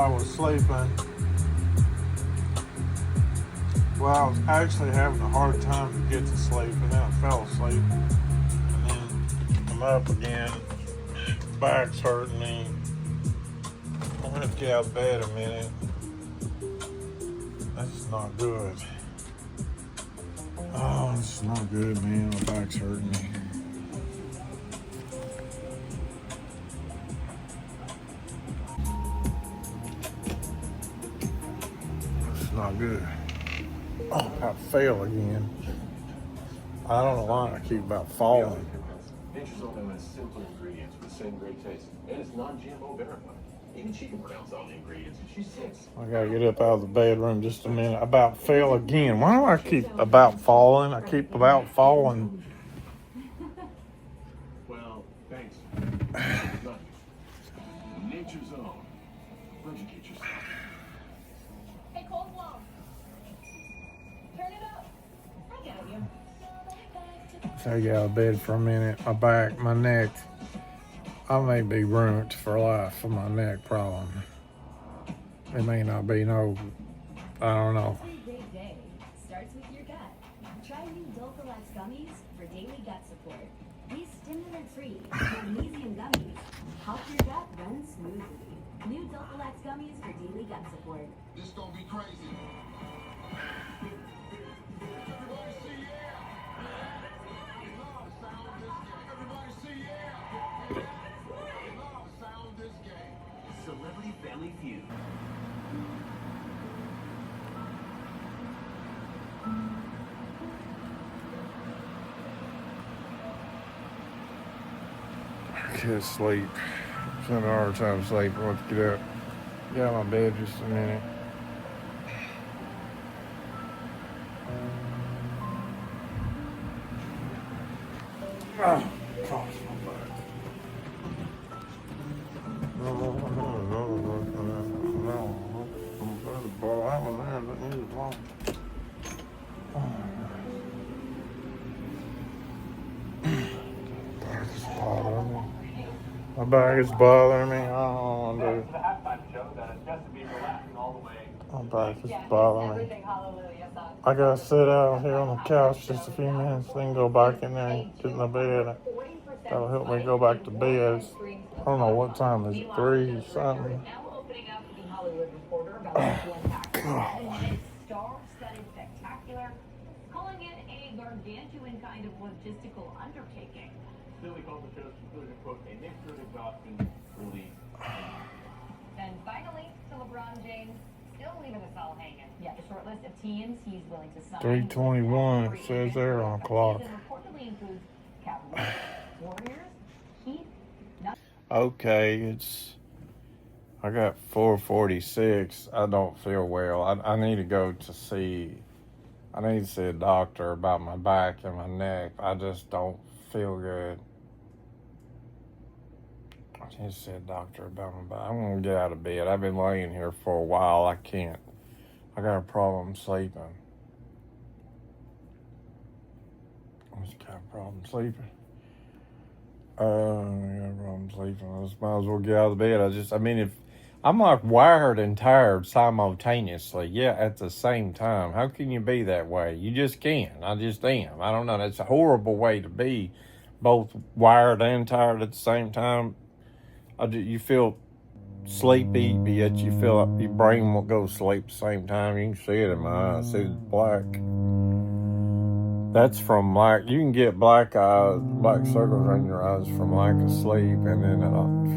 I was sleeping. Well, I was actually having a hard time to get to sleep, and then I fell asleep. And then I'm up again. Back's hurting me. I'm gonna have to get out of bed a minute. That's not good. Oh, this is not good, man. My back's hurting me. This is not good. Oh, I fail again. I don't know why I keep about falling. Nature's Own has simpler ingredients with the same great taste, and it's non-GMO verified. Even she can pronounce all the ingredients, and she's 6. I gotta get up out of the bedroom just a minute. I about fell again. Why do I keep about falling? I keep about falling. Well, thanks. Nature's Own. Educate yourself. Hey, Coldwell. Turn it up. I got you. So I get out of bed for a minute. My back, my neck. I may be ruined for life for my neck problem. It may not be no, I don't know. Every great day starts with your gut. Try new Dulcolax gummies for daily gut support. These stimulant-free magnesium gummies help your gut run smoothly. New Dulcolax gummies for daily gut support. This gonna be crazy. Everybody see Everybody see sound this game. Celebrity Family Feud. I can't sleep. It's having a hard time sleeping. I want to get up. Get out of my bed just a minute. Oh, gosh, my back. My back is bothering me. I don't want to do it. The halftime show that is just to be relaxing all the way. My back is bothering me. Everything hallelujah song. I gotta sit out here on the couch just a few minutes, then go back in there and get in the bed. That'll help me go back to bed. I don't know what time is it, 3 something. Now opening up the Hollywood Reporter about the impact. God. Star-studded spectacular, calling it a gargantuan kind of logistical undertaking. Still, we called the show's conclusion, quote, a mixture of exhaustion, relief, And finally, to LeBron James, still leaving us all hanging. Yeah, the short list of teams he's willing to sign. 3:21, it says there on the clock. Reportedly includes Cavaliers, Warriors, Heat. Okay, I got 446. I don't feel well. I need to go to see, I need to see a doctor about my back and my neck. I just don't feel good. I need to see a doctor about my back. I'm going to get out of bed. I've been laying here for a while. I can't. I got a problem sleeping. I just got a problem sleeping. I got a problem sleeping. I just might as well get out of the bed. If I'm like wired and tired simultaneously, yeah, at the same time. How can you be that way? You just can't. I just am. I don't know. That's a horrible way to be, both wired and tired at the same time. You feel sleepy, but yet you feel like your brain won't go to sleep at the same time. You can see it in my eyes. See it's black. That's from you can get black circles around your eyes from lack of sleep, and then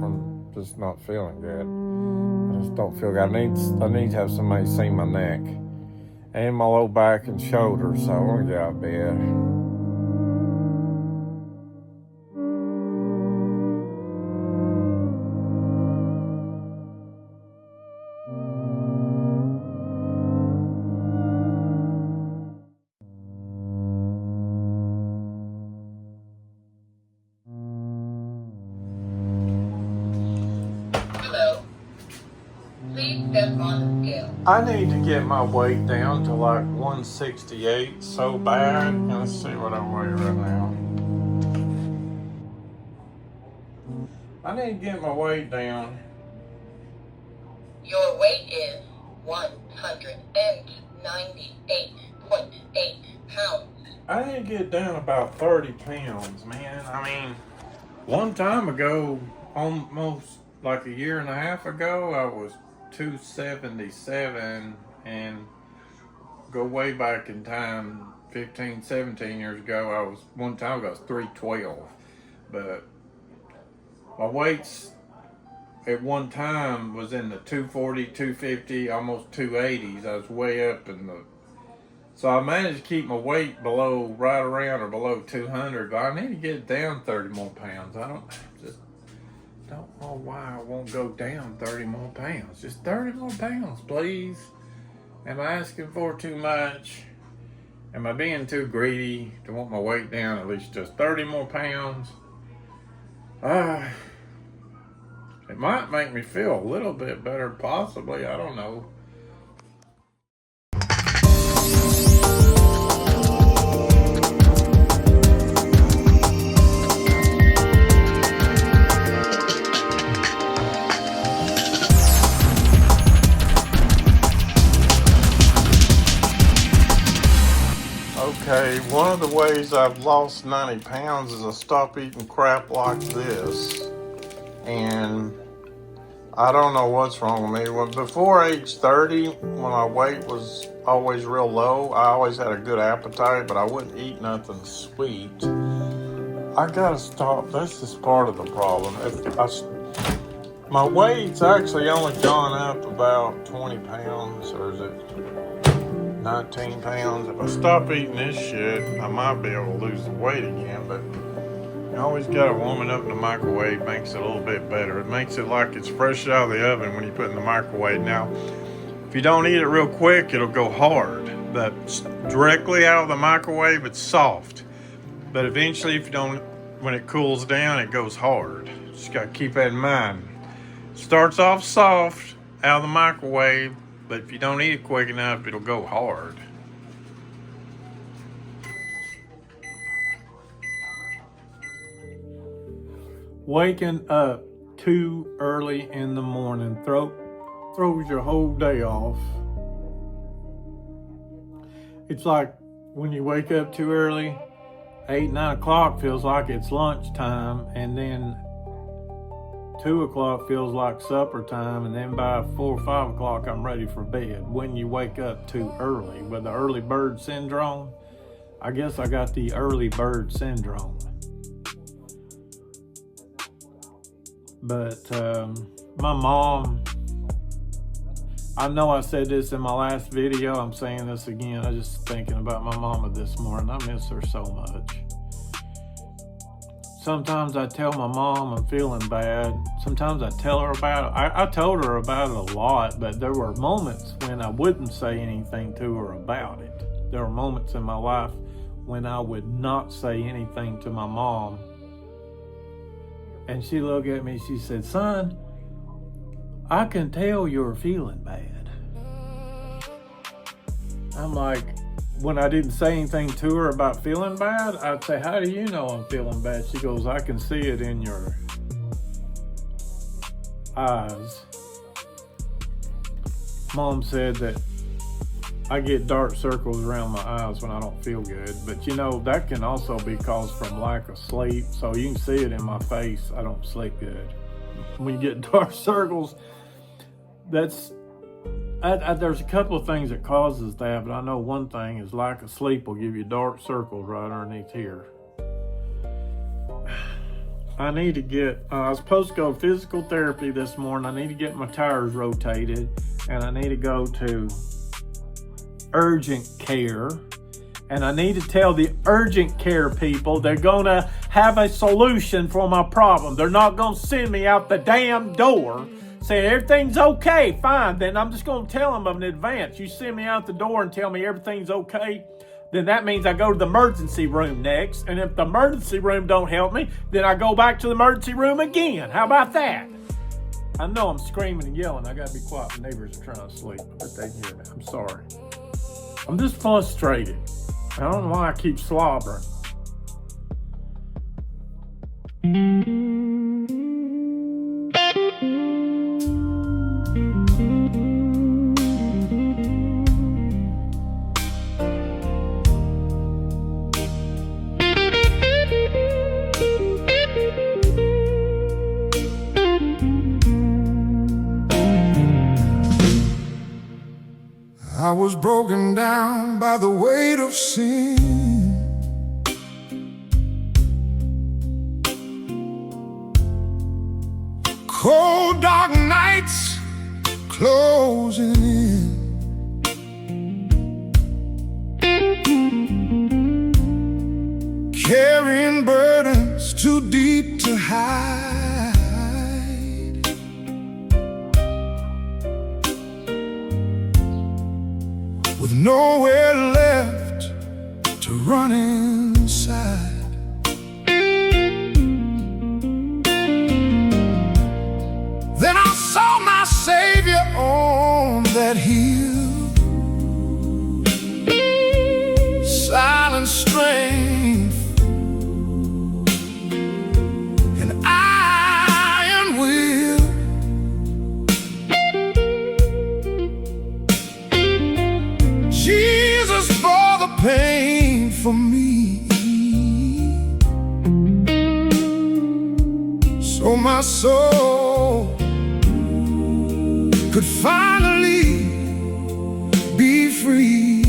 from just not feeling good. I just don't feel good. I need to have somebody see my neck and my low back and shoulders, so I want to get out of bed. I need to get my weight down to like 168 so bad. Let's see what I weigh right now. I need to get my weight down Your weight is 198.8 pounds. I need to get down about 30 pounds, man. I mean, one time ago, almost like a year and a half ago, I was 277, and go way back in time, 15, 17 years ago, I was 312. But my weights at one time was in the 240, 250, almost 280s. I was way up in the... So I managed to keep my weight below, right around or below 200, but I need to get it down 30 more pounds. I don't know why I won't go down 30 more pounds. Just 30 more pounds, please. Am I asking for too much? Am I being too greedy to want my weight down at least just 30 more pounds? It might make me feel a little bit better, possibly. I don't know. Okay, one of the ways I've lost 90 pounds is I stopped eating crap like this. And I don't know what's wrong with me. Before age 30, when my weight was always real low, I always had a good appetite, but I wouldn't eat nothing sweet. I gotta stop. That's just part of the problem. My weight's actually only gone up about 20 pounds, or is it 19 pounds? If I stop eating this shit, I might be able to lose the weight again, but you always gotta warm it up in the microwave. Makes it a little bit better. It makes it like it's fresh out of the oven when you put it in the microwave. Now, if you don't eat it real quick, it'll go hard. But directly out of the microwave, it's soft. But eventually, when it cools down, it goes hard. Just gotta keep that in mind. Starts off soft out of the microwave, but if you don't eat it quick enough, it'll go hard. Waking up too early in the morning throws your whole day off. It's like when you wake up too early, 8, 9 o'clock feels like it's lunchtime, and then 2 o'clock feels like supper time, and then by 4 or 5 o'clock I'm ready for bed. When you wake up too early with the early bird syndrome, I guess I got the early bird syndrome. But my mom, I know I said this in my last video, I'm saying this again. I just thinking about my mama this morning. I miss her so much. Sometimes I tell my mom I'm feeling bad. Sometimes I tell her about it. I told her about it a lot, but there were moments when I wouldn't say anything to her about it. There were moments in my life when I would not say anything to my mom. And she looked at me, she said, "Son, I can tell you're feeling bad." I'm like, when I didn't say anything to her about feeling bad, I'd say, "How do you know I'm feeling bad?" She goes, "I can see it in your eyes." Mom said that I get dark circles around my eyes when I don't feel good, but you know, that can also be caused from lack of sleep. So you can see it in my face. I don't sleep good. When you get dark circles, there's a couple of things that causes that, but I know one thing is lack of sleep will give you dark circles right underneath here. I need to get, I was supposed to go to physical therapy this morning. I need to get my tires rotated, and I need to go to urgent care, and I need to tell the urgent care people they're gonna have a solution for my problem. They're not gonna send me out the damn door saying everything's okay, fine. Then I'm just gonna tell them in advance. You send me out the door and tell me everything's okay, then that means I go to the emergency room next, and if the emergency room don't help me, then I go back to the emergency room again. How about that? I know I'm screaming and yelling. I gotta be quiet. The neighbors are trying to sleep, but they hear me. I'm sorry. I'm just frustrated. I don't know why I keep slobbering. I was broken down by the weight of sin. Cold, dark nights closing in. Carrying burdens too deep to hide. With nowhere left to run inside. Then I saw my Savior on that hill, silent strength and iron will. Jesus bore the pain for me, so my soul could finally be free.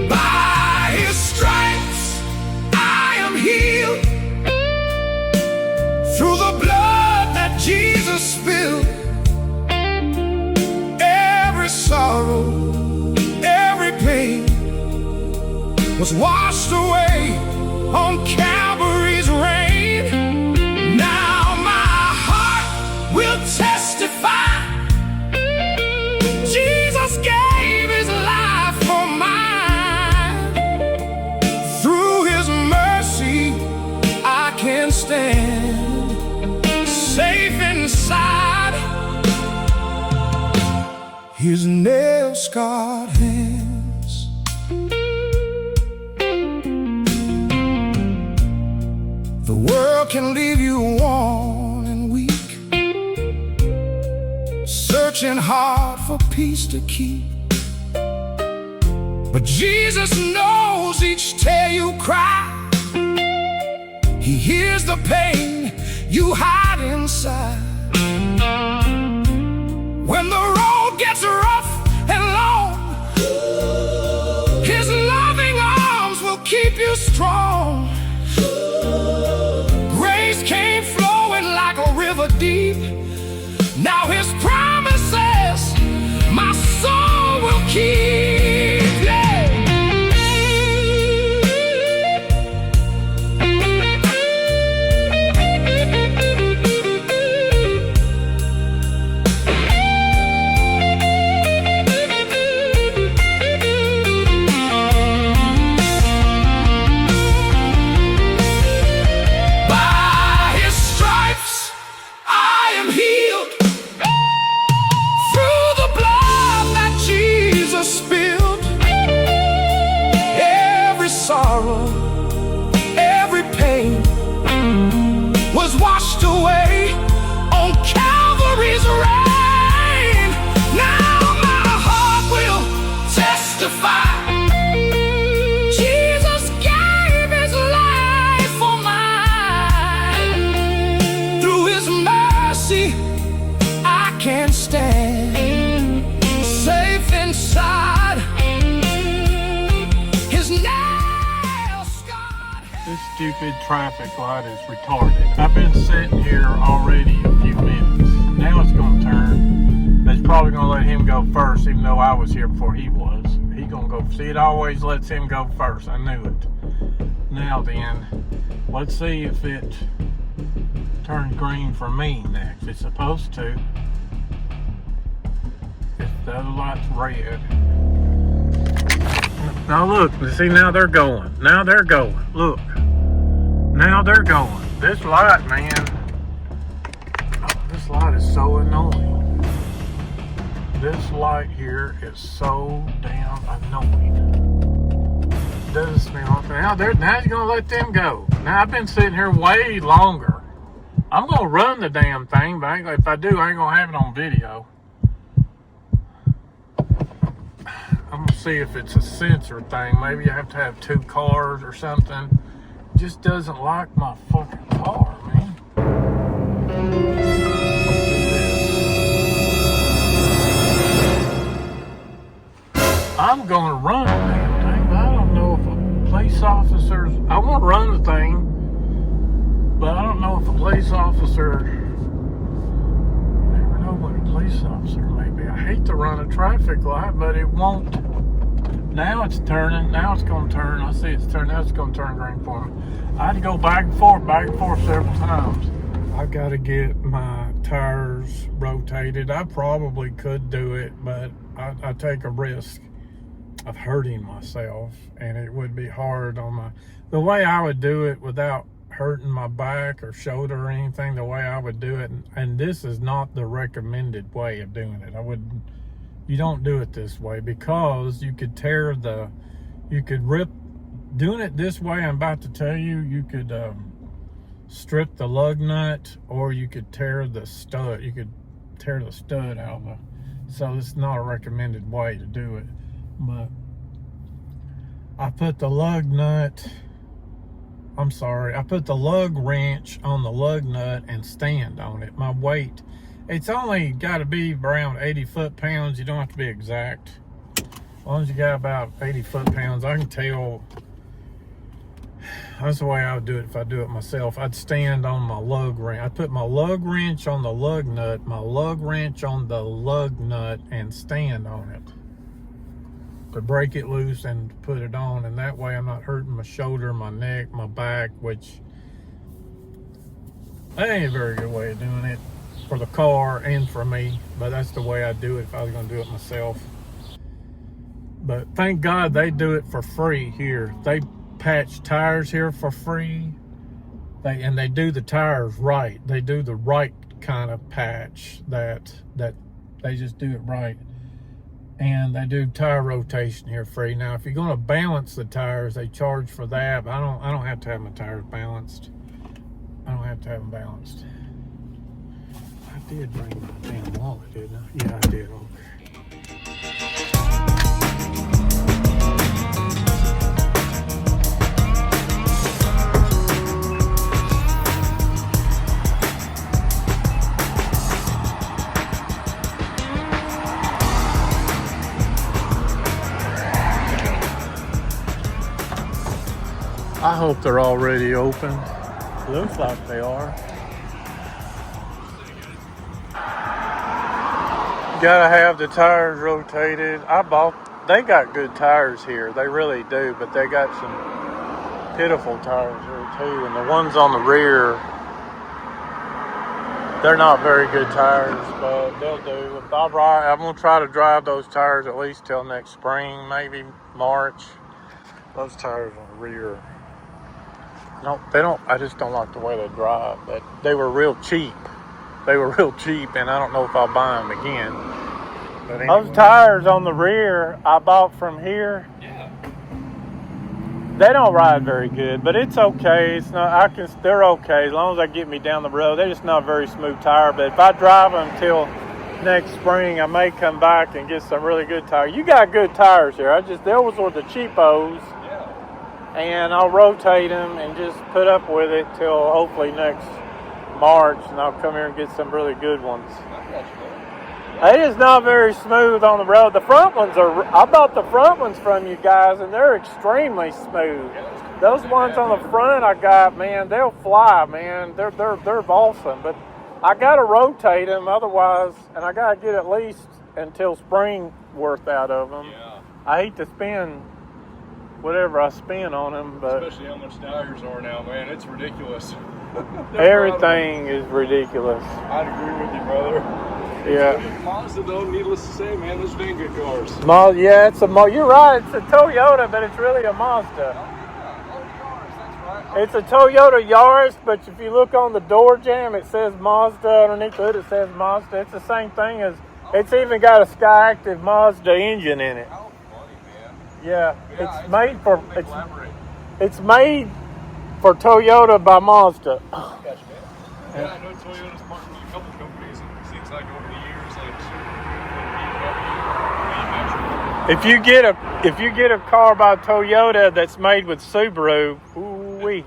By His stripes I am healed, through the blood that Jesus spilled. Every sorrow, every pain was washed away on Calvary's reign. Now my heart will testify, Jesus gave His life for mine. Through His mercy I can stand safe inside His nail-scarred hands. The world can leave you worn and weak, searching hard for peace to keep. But Jesus knows each tear you cry. He hears the pain you hide inside. When the road gets rough and long, His loving arms will keep you strong. Grace came flowing like a river deep. Now His promises my soul will keep. Yeah. By His stripes I am healed, through the blood that Jesus spilled. Every sorrow, every pain was washed away on Calvary's reign. Now my heart will testify, Jesus gave His life for mine. Through His mercy I can stand safe inside His nail-scarred hands. This stupid traffic light is retarded. I've been sitting here already a few minutes. Now it's going to turn. It's probably going to let him go first, even though I was here before he was. He's going to go. See, it always lets him go first. I knew it. Now then, let's see if it turns green for me next. It's supposed to. If the other light's red. Now look, see, now they're going. Now they're going. Look. Now they're going. This light, man. Oh, this light is so annoying. This light here is so damn annoying. Doesn't smell. Now he's gonna let them go. Now I've been sitting here way longer. I'm gonna run the damn thing, but if I do, I ain't gonna have it on video. I'm gonna see if it's a sensor thing. Maybe I have to have 2 cars or something. It just doesn't like my fucking car, man. I'm gonna run the damn thing, but I don't know if a police officer's. I want to run the thing, but I don't know if a police officer. You never know what a police officer may be. I hate to run a traffic light, but it won't. Now it's turning. Now it's gonna turn. I see it's turning. Now it's gonna turn green for me. I had to go back and forth several times. I've got to get my tires rotated. I probably could do it, but I take a risk of hurting myself, and it would be hard on the way I would do it without hurting my back or shoulder or anything, the way I would do it. And this is not the recommended way of doing it. You don't do it this way, because you could rip, doing it this way, I'm about to tell you, you could strip the lug nut, or you could tear the stud. You could tear the stud out of it. So it's not a recommended way to do it. But I put the lug wrench on the lug nut and stand on it. My weight, it's only got to be around 80 foot-pounds. You don't have to be exact. As long as you got about 80 foot-pounds, I can tell. That's the way I would do it if I do it myself. I'd stand on my lug wrench. I'd put my lug wrench on the lug nut, my lug wrench on the lug nut, and stand on it to break it loose and put it on. And that way I'm not hurting my shoulder, my neck, my back, which that ain't a very good way of doing it for the car and for me. But that's the way I'd do it if I was going to do it myself. But thank God they do it for free here. They patch tires here for free. They do the tires right. They do the right kind of patch, that they just do it right. And they do tire rotation here free. Now, if you're going to balance the tires, they charge for that. But I don't have to have my tires balanced. I don't have to have them balanced. I did bring my damn wallet, didn't I? Yeah, I did. Okay. I hope they're already open. Looks like they are. Gotta have the tires rotated. They got good tires here. They really do, but they got some pitiful tires here too. And the ones on the rear, they're not very good tires, but they'll do. I'm gonna try to drive those tires at least till next spring, maybe March. Those tires on the rear, no, they don't. I just don't like the way they drive. But they were real cheap. And I don't know if I'll buy them again. But anyway. Those tires on the rear I bought from here. Yeah. They don't ride very good, but it's okay. They're okay as long as they get me down the road. They're just not a very smooth tire. But if I drive them till next spring, I may come back and get some really good tires. You got good tires here. Those were the cheapos. And I'll rotate them and just put up with it till hopefully next March, and I'll come here and get some really good ones. It is not very smooth on the road. The front ones I bought the front ones from you guys, and they're extremely smooth. Those ones on the front I got, man, they'll fly, man. They're awesome. But I gotta rotate them otherwise, and I gotta get at least until spring worth out of them. Yeah. I hate to spend whatever I spend on them, but especially how much tires are now, man. It's ridiculous. Everything is ridiculous. I'd agree with you, brother. Yeah. Mazda, though, needless to say, man, those dang good cars. Yeah, you're right. It's a Toyota, but it's really a Mazda. That's right. It's a Toyota Yaris, but if you look on the door jamb, it says Mazda. Underneath the hood, it says Mazda. It's the same thing as. It's even got a Skyactiv Mazda engine in it. Yeah, it's made for Toyota by Mazda. Gotcha, man. Yeah, I know Toyota's partnered with a couple companies, and it seems like over the years, if you get a car by Toyota that's made with Subaru, ooh-wee.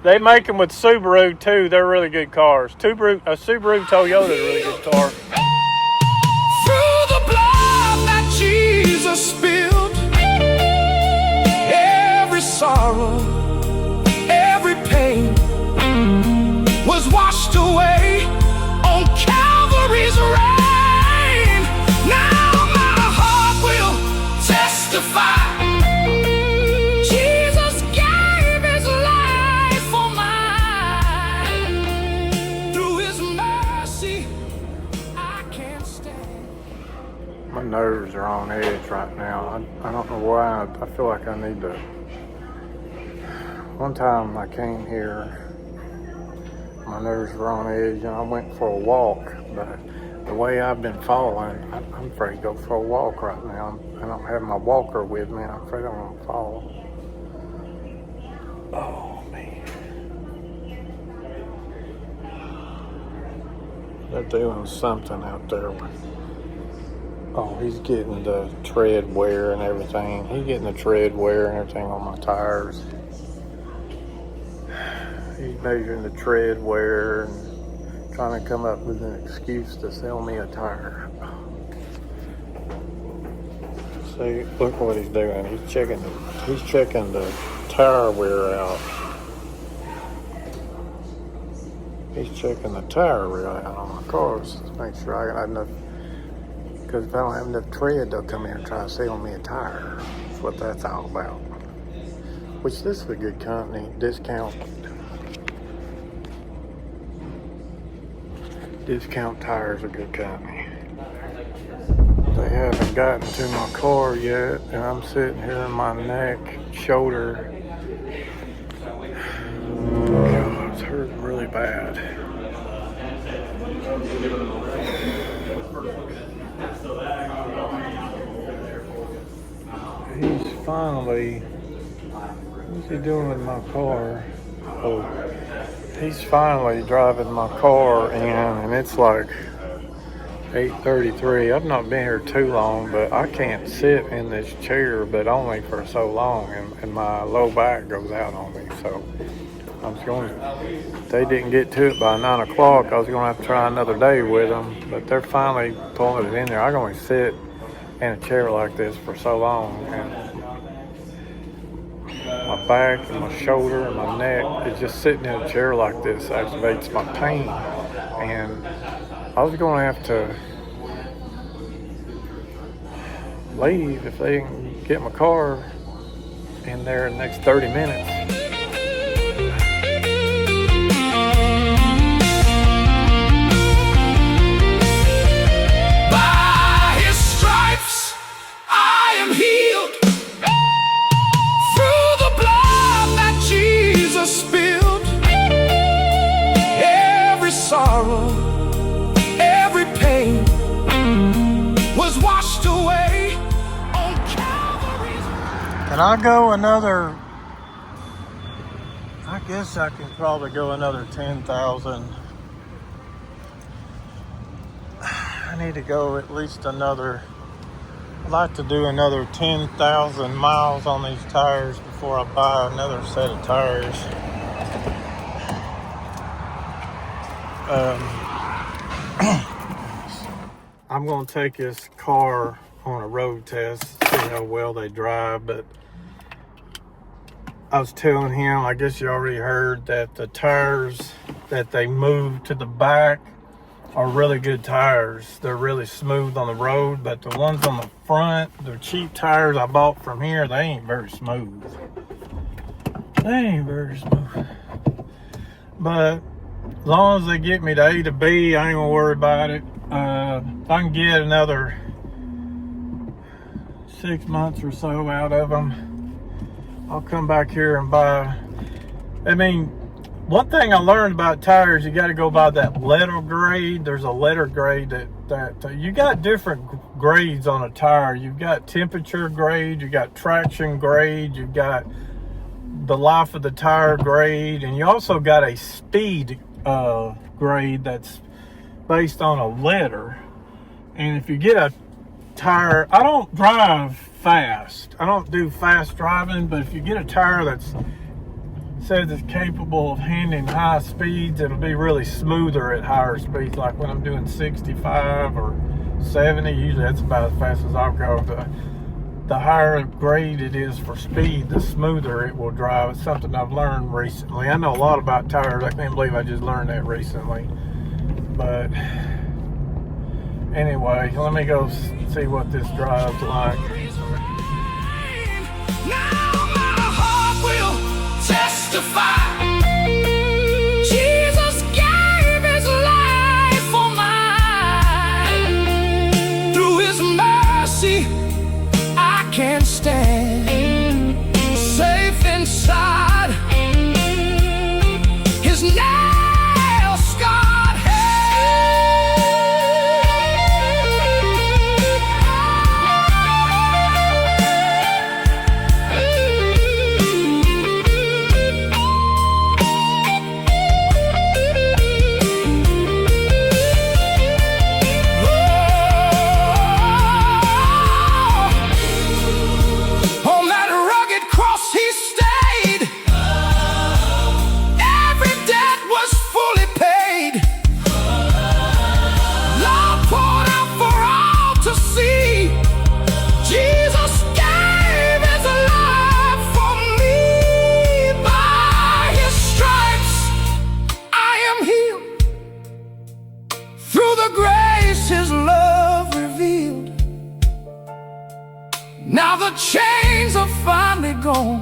They make them with Subaru too. They're really good cars. A Subaru Toyota is a really good car. Through the blood that Jesus spilled, sorrow, every pain was washed away on Calvary's reign. Now my heart will testify. Jesus gave his life for mine. Through his mercy, I can't stand. My nerves are on edge right now. I don't know why. I feel like I need to. One time I came here, my nerves were on edge, and I went for a walk. But the way I've been falling, I'm afraid to go for a walk right now. I don't have my walker with me. I'm afraid I'm going to fall. Oh, man. They're doing something out there. Oh, he's getting the tread wear and everything. He's getting the tread wear and everything on my tires. He's measuring the tread wear and trying to come up with an excuse to sell me a tire. See, look what he's doing. He's checking the tire wear out. He's checking the tire wear out on my cars to make sure I got enough. Because if I don't have enough tread, they'll come in and try to sell me a tire. That's what that's all about. Which this is a good company. Discount Tires a good company. They haven't gotten to my car yet, and I'm sitting here in my neck, shoulder. God, it's hurting really bad. He's finally, what's he doing with my car? Oh, he's finally driving my car in, and it's like 8:33. I've not been here too long, but I can't sit in this chair, but only for so long, and my low back goes out on me. So I was going to, if they didn't get to it by 9 o'clock, I was going to have to try another day with them, but they're finally pulling it in there. I can only sit in a chair like this for so long, and my back and my shoulder and my neck is just sitting in a chair like this aggravates my pain. And I was going to have to leave if they didn't get my car in there in the next 30 minutes. By his stripes, I am healed. Spilled every sorrow, every pain was washed away on Calvary's. Can I go another? I guess I can probably go another 10,000. I need to go at least another. I'd like to do another 10,000 miles on these tires before I buy another set of tires. I'm going to take this car on a road test, see how well they drive, but I was telling him, I guess you already heard, that the tires that they moved to the back are really good tires. They're really smooth on the road, but the ones on the front, the cheap tires I bought from here, they ain't very smooth. They ain't very smooth. But as long as they get me to A to B, I ain't gonna worry about it. If I can get another 6 months or so out of them, I'll come back here and buy. I mean, one thing I learned about tires, you got to go by that letter grade. There's a letter grade that you got different grades on a tire. You've got temperature grade, you got traction grade, you've got the life of the tire grade, and you also got a speed grade that's based on a letter. And if you get a tire, I don't drive fast. I don't do fast driving, but if you get a tire that's says it's capable of handling high speeds, it'll be really smoother at higher speeds. Like when I'm doing 65 or 70, usually that's about as fast as I'll go. the higher grade it is for speed, the smoother it will drive. It's something I've learned recently. I know a lot about tires. I can't believe I just learned that recently. But anyway, let me go see what this drives like. Now my heart will testify. Jesus gave his life for mine. Through his mercy, I can stand safe inside his nail-scarred on that rugged cross he stayed. Every debt was fully paid. Love poured out for all to see. Jesus gave his life for me. By his stripes I am healed. Through the grace his love revealed. Now the chains are finally gone,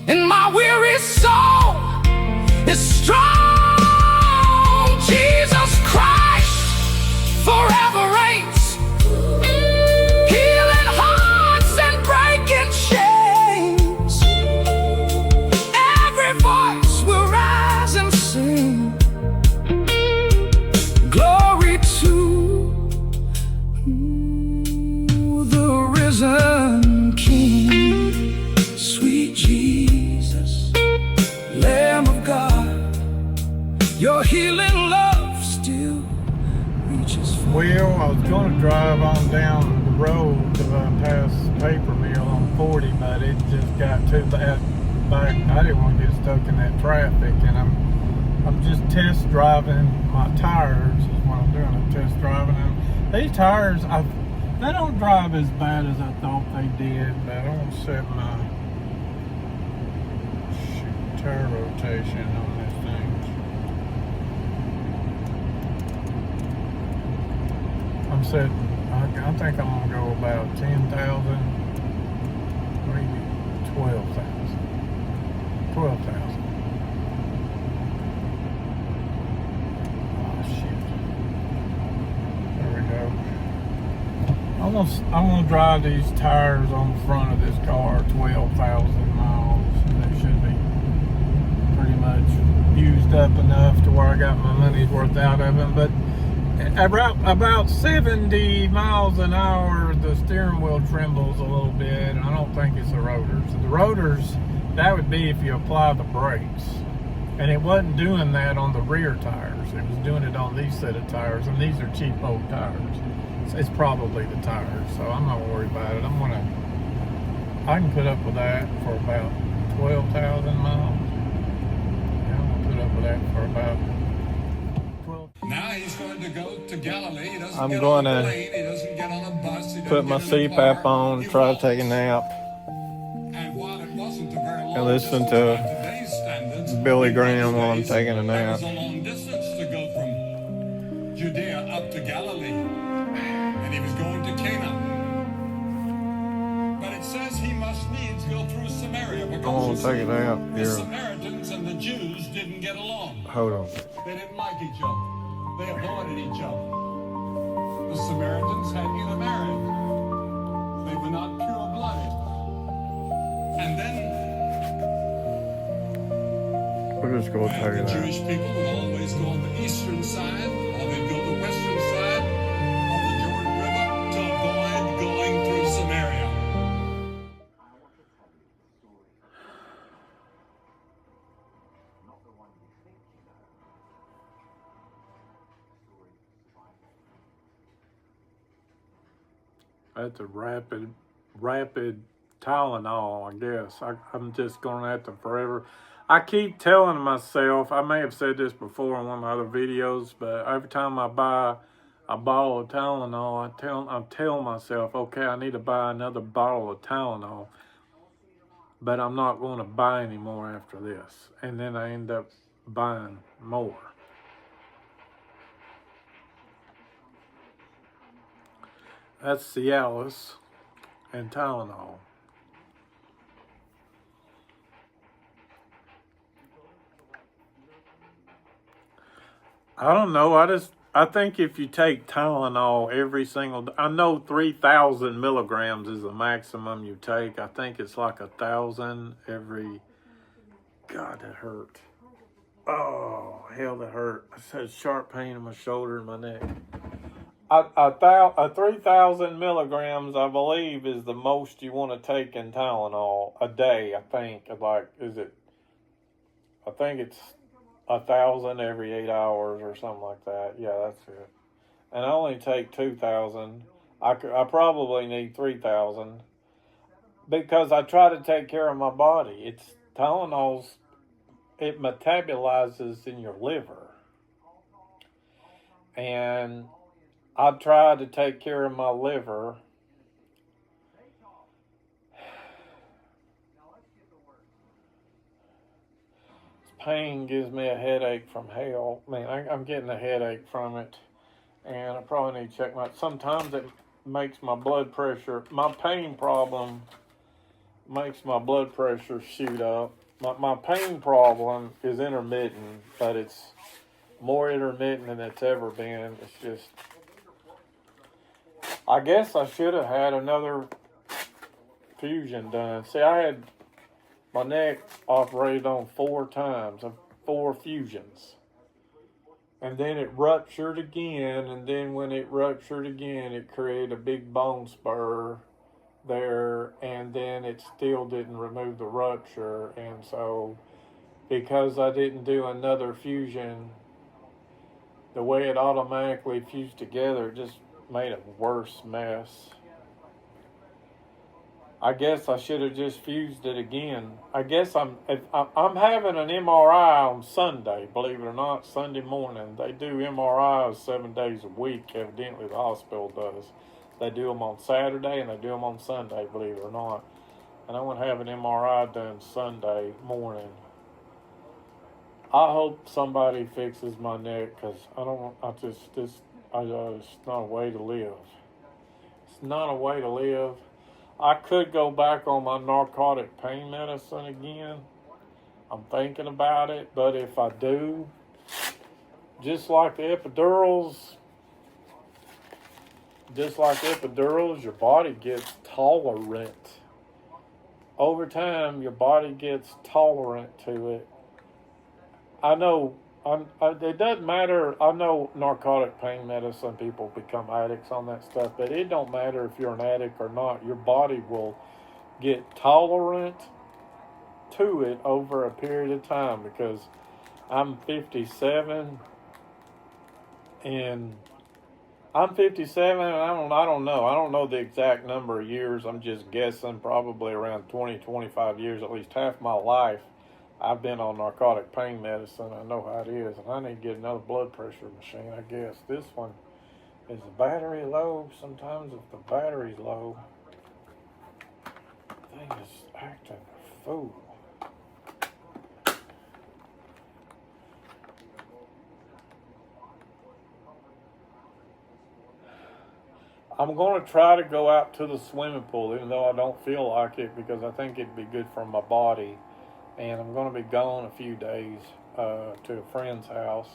and my weary soul is strong. Jesus Christ forever reigns, healing hearts and breaking chains. Every voice will rise and sing glory to the risen King. Sweet Jesus, Lamb of God, your healing love still reaches for. Well, I was going to drive on down the road to pass Paper Mill on 40, but it just got too bad back. I didn't want to get stuck in that traffic, and I'm just test driving my tires is what I'm doing. I'm test driving them. These tires, they don't drive as bad as I thought they did, but I want to set my tire rotation on this thing. I'm setting, I think I'm going to go about 10,000, maybe 12,000. 12,000. Oh, shit. There we go. I'm gonna drive these tires on the front of this car 12,000 miles. They should be pretty much used up enough to where I got my money's worth out of them. But about 70 miles an hour, the steering wheel trembles a little bit, and I don't think it's the rotors. The rotors, that would be if you apply the brakes. And it wasn't doing that on the rear tires. It was doing it on these set of tires, and these are cheap old tires. It's probably the tires, so I'm not worried about it. I can put up with that for about 12,000 miles. Yeah, I'm gonna put up with that for about 12. Now he's going to go to Galilee. He doesn't I'm get going on a to plane. He doesn't get on a bus. He put doesn't my get in a CPAP car. on, He try to walks. take a nap, And while it wasn't a very long and listen distance to by today's standards, Billy in Graham those while I'm days, taking a that nap. was a long distance to go from Judea up to Galilee. And he was going to Cana. But it says he must needs go through Samaria because I want you to take see, it out the here. Samaritans and the Jews didn't get along. Hold on. They didn't like each other. They avoided each other. The Samaritans had intermarried. They were not pure-blooded. And then We're just going to take the it out. Jewish people would always go on the eastern side, or they'd go the western side of the Jordan River to avoid going through Samaria. That's a rapid Tylenol, I guess. I'm just going to have to forever. I keep telling myself, I may have said this before in one of my other videos, but every time I buy a bottle of Tylenol, I tell myself, okay, I need to buy another bottle of Tylenol, but I'm not going to buy any more after this. And then I end up buying more. That's Cialis and Tylenol. I don't know. I think if you take Tylenol every single, I know 3,000 milligrams is the maximum you take. I think it's like 1,000 every. God, that hurt. Oh, hell, that hurt. I had sharp pain in my shoulder and my neck. 3,000 milligrams, I believe, is the most you want to take in Tylenol a day. I think. Like, is it? I think it's 1,000 every 8 hours or something like that. Yeah, that's it. And I only take 2,000. I probably need 3,000 because I try to take care of my body. It's Tylenol's. It metabolizes in your liver, and I try to take care of my liver. Pain gives me a headache from hell. Man, I'm getting a headache from it, and I probably need to check my. Sometimes it makes my blood pressure. My pain problem makes my blood pressure shoot up. My pain problem is intermittent, but it's more intermittent than it's ever been. It's just. I guess I should have had another fusion done. See, I had my neck operated on 4 times, 4 fusions. And then it ruptured again, and then when it ruptured again, it created a big bone spur there, and then it still didn't remove the rupture. And so, because I didn't do another fusion, the way it automatically fused together, it just made a worse mess. I guess I should have just fused it again. I guess I'm having an MRI on Sunday, believe it or not, Sunday morning. They do MRIs 7 days a week, evidently the hospital does. They do them on Saturday and they do them on Sunday, believe it or not. And I'm going to have an MRI done Sunday morning. I hope somebody fixes my neck, because it's not a way to live. It's not a way to live. I could go back on my narcotic pain medicine again. I'm thinking about it, but if I do, just like the epidurals, your body gets tolerant. Over time, your body gets tolerant to it. I know, it doesn't matter. I know narcotic pain medicine, people become addicts on that stuff, but it don't matter if you're an addict or not. Your body will get tolerant to it over a period of time, because I'm 57 and I don't know. I don't know the exact number of years. I'm just guessing probably around 20, 25 years, at least half my life. I've been on narcotic pain medicine. I know how it is, and I need to get another blood pressure machine, I guess. This one, is the battery low? Sometimes if the battery's low, the thing is acting a fool. I'm going to try to go out to the swimming pool, even though I don't feel like it, because I think it'd be good for my body. And I'm going to be gone a few days to a friend's house.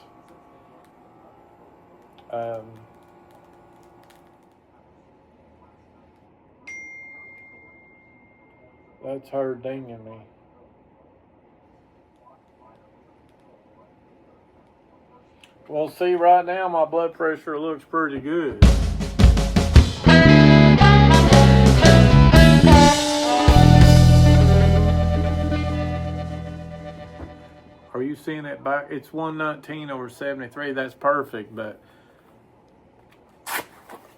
That's her dinging me. Well, see, right now my blood pressure looks pretty good. Are you seeing that back? It's 119/73. That's perfect, but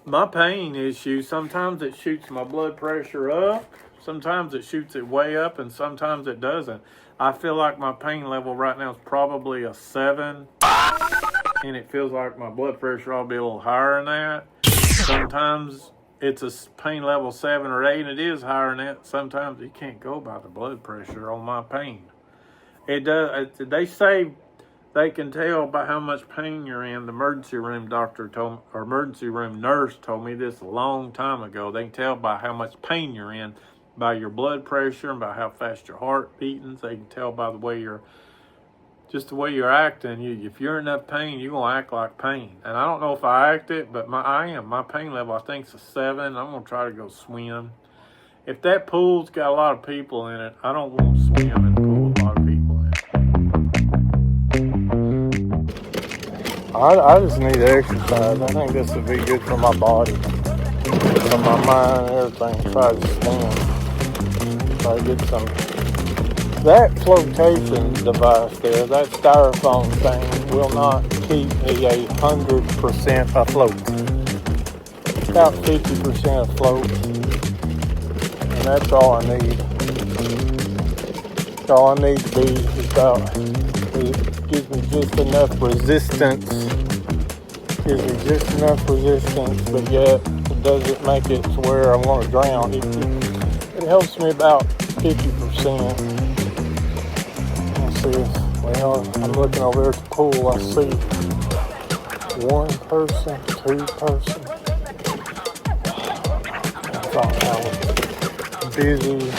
my pain issue, sometimes it shoots my blood pressure up, sometimes it shoots it way up, and sometimes it doesn't. I feel like my pain level right now is probably a 7. and it feels like my blood pressure ought to be a little higher than that. Sometimes it's a pain level 7 or 8, and it is higher than that. Sometimes you can't go by the blood pressure on my pain. It does. They say they can tell by how much pain you're in. The emergency room doctor told me, or emergency room nurse told me this a long time ago. They can tell by how much pain you're in, by your blood pressure and by how fast your heart beating. They can tell by the way you're acting. If you're in enough pain, you're gonna act like pain. And I don't know if I act it, but my pain level I think is a 7. I'm gonna try to go swim. If that pool's got a lot of people in it, I don't want to swim in the pool with a lot of people in it. I just need to exercise. I think this would be good for my body, for my mind, and everything. Try to swim. Try to get some. That flotation device there, that styrofoam thing, will not keep me 100% afloat. About 50% afloat. And that's all I need. All I need to be it gives me just enough resistance. Gives me just enough resistance, but yet it doesn't make it to where I want to drown. It helps me about 50%. Well, I'm looking over there at the pool. I see 1 person, 2 person. I thought how busy it is.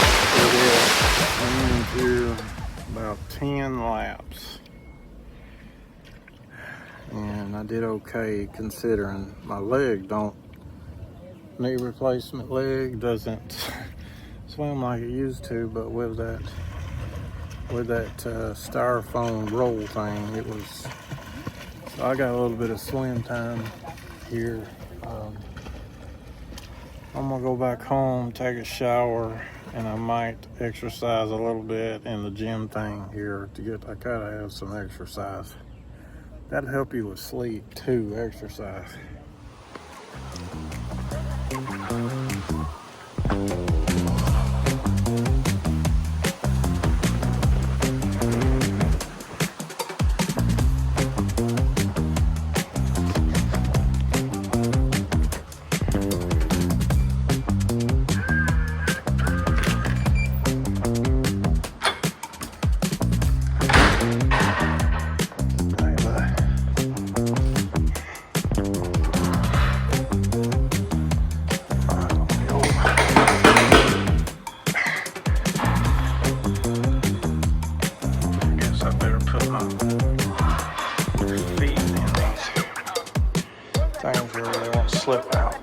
I'm into about 10 laps. And I did okay considering my leg knee replacement leg doesn't swim like it used to, but with that styrofoam roll thing, it was. So I got a little bit of swim time here. I'm gonna go back home, take a shower, and I might exercise a little bit in the gym thing here I gotta have some exercise. That'll help you with sleep too, exercise. Things really won't slip out.